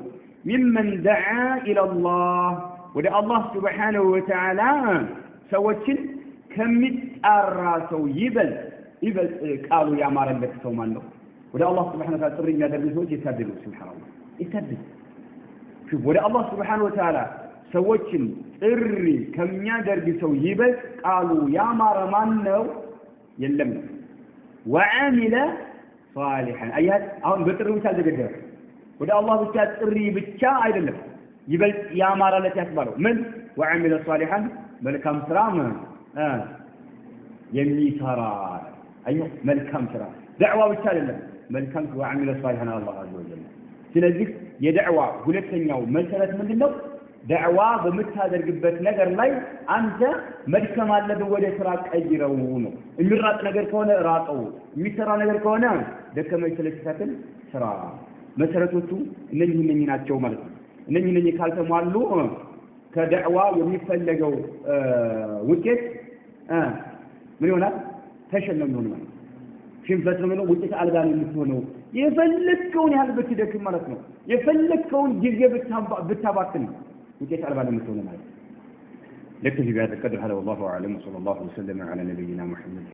ممن دعا إلى الله ودع الله سبحانه وتعالى سوتشن كمت أراسو يبل قالوا يا مارمانو سومانو ودع الله سبحانه وتعالى تبرين يا دربي يتبدلوا سبحان الله يتبدل شوف ودع الله سبحانه وتعالى ሰዎችን ጥሪ ከሚያደርግ ሰው ይበልጥ ቃሉ ያማረ ማን ነው የለም ወአሚለ ሷሊሐን አያት አሁን በጥሪው ታዘገደረ ወደ አላህ ብቻ ጥሪ ብቻ አይደለም ይበልጥ ያማረለት ያስባለው ምን ወአሚለ ሷሊሐን መልካም ስራ የሚሰራ አያት መልካም ስራ ዳዕዋ ብቻ አይደለም መልካም ወአሚለ ሷሊሐን አላህ عز وجل ስለዚህ የዳዕዋ ሁለተኛው መሰረት ምንድነው ዳዕዋ በመታደርግበት ነገር ላይ አንተ መድከም አለብህ ወደ ስራ ቀይረው ነው የሚራጥ ነገር ከሆነ ራቀው የሚሰራ ነገር ከሆነ ደከመኝ ስለተሳተል ስራ መሰረቶቹ እነኚህ ናቸው ማለት ነው እነኚህ ካልተሟሉ ከዳዕዋ የሚፈለገው ውጤት ምን ይሆናል ተሸነም ነው ማለት ሽንፈት ነው ውጤት አልባ ነው የምትሆነው የፈለከውን ያህል ብትደክም ማለት ነው የፈለከውን ጊዜ ብታባክን وكيف على بعض المسؤولين هذا نكتفي بهذا القدر هذا والله أعلم وصلى الله وسلم على نبينا محمد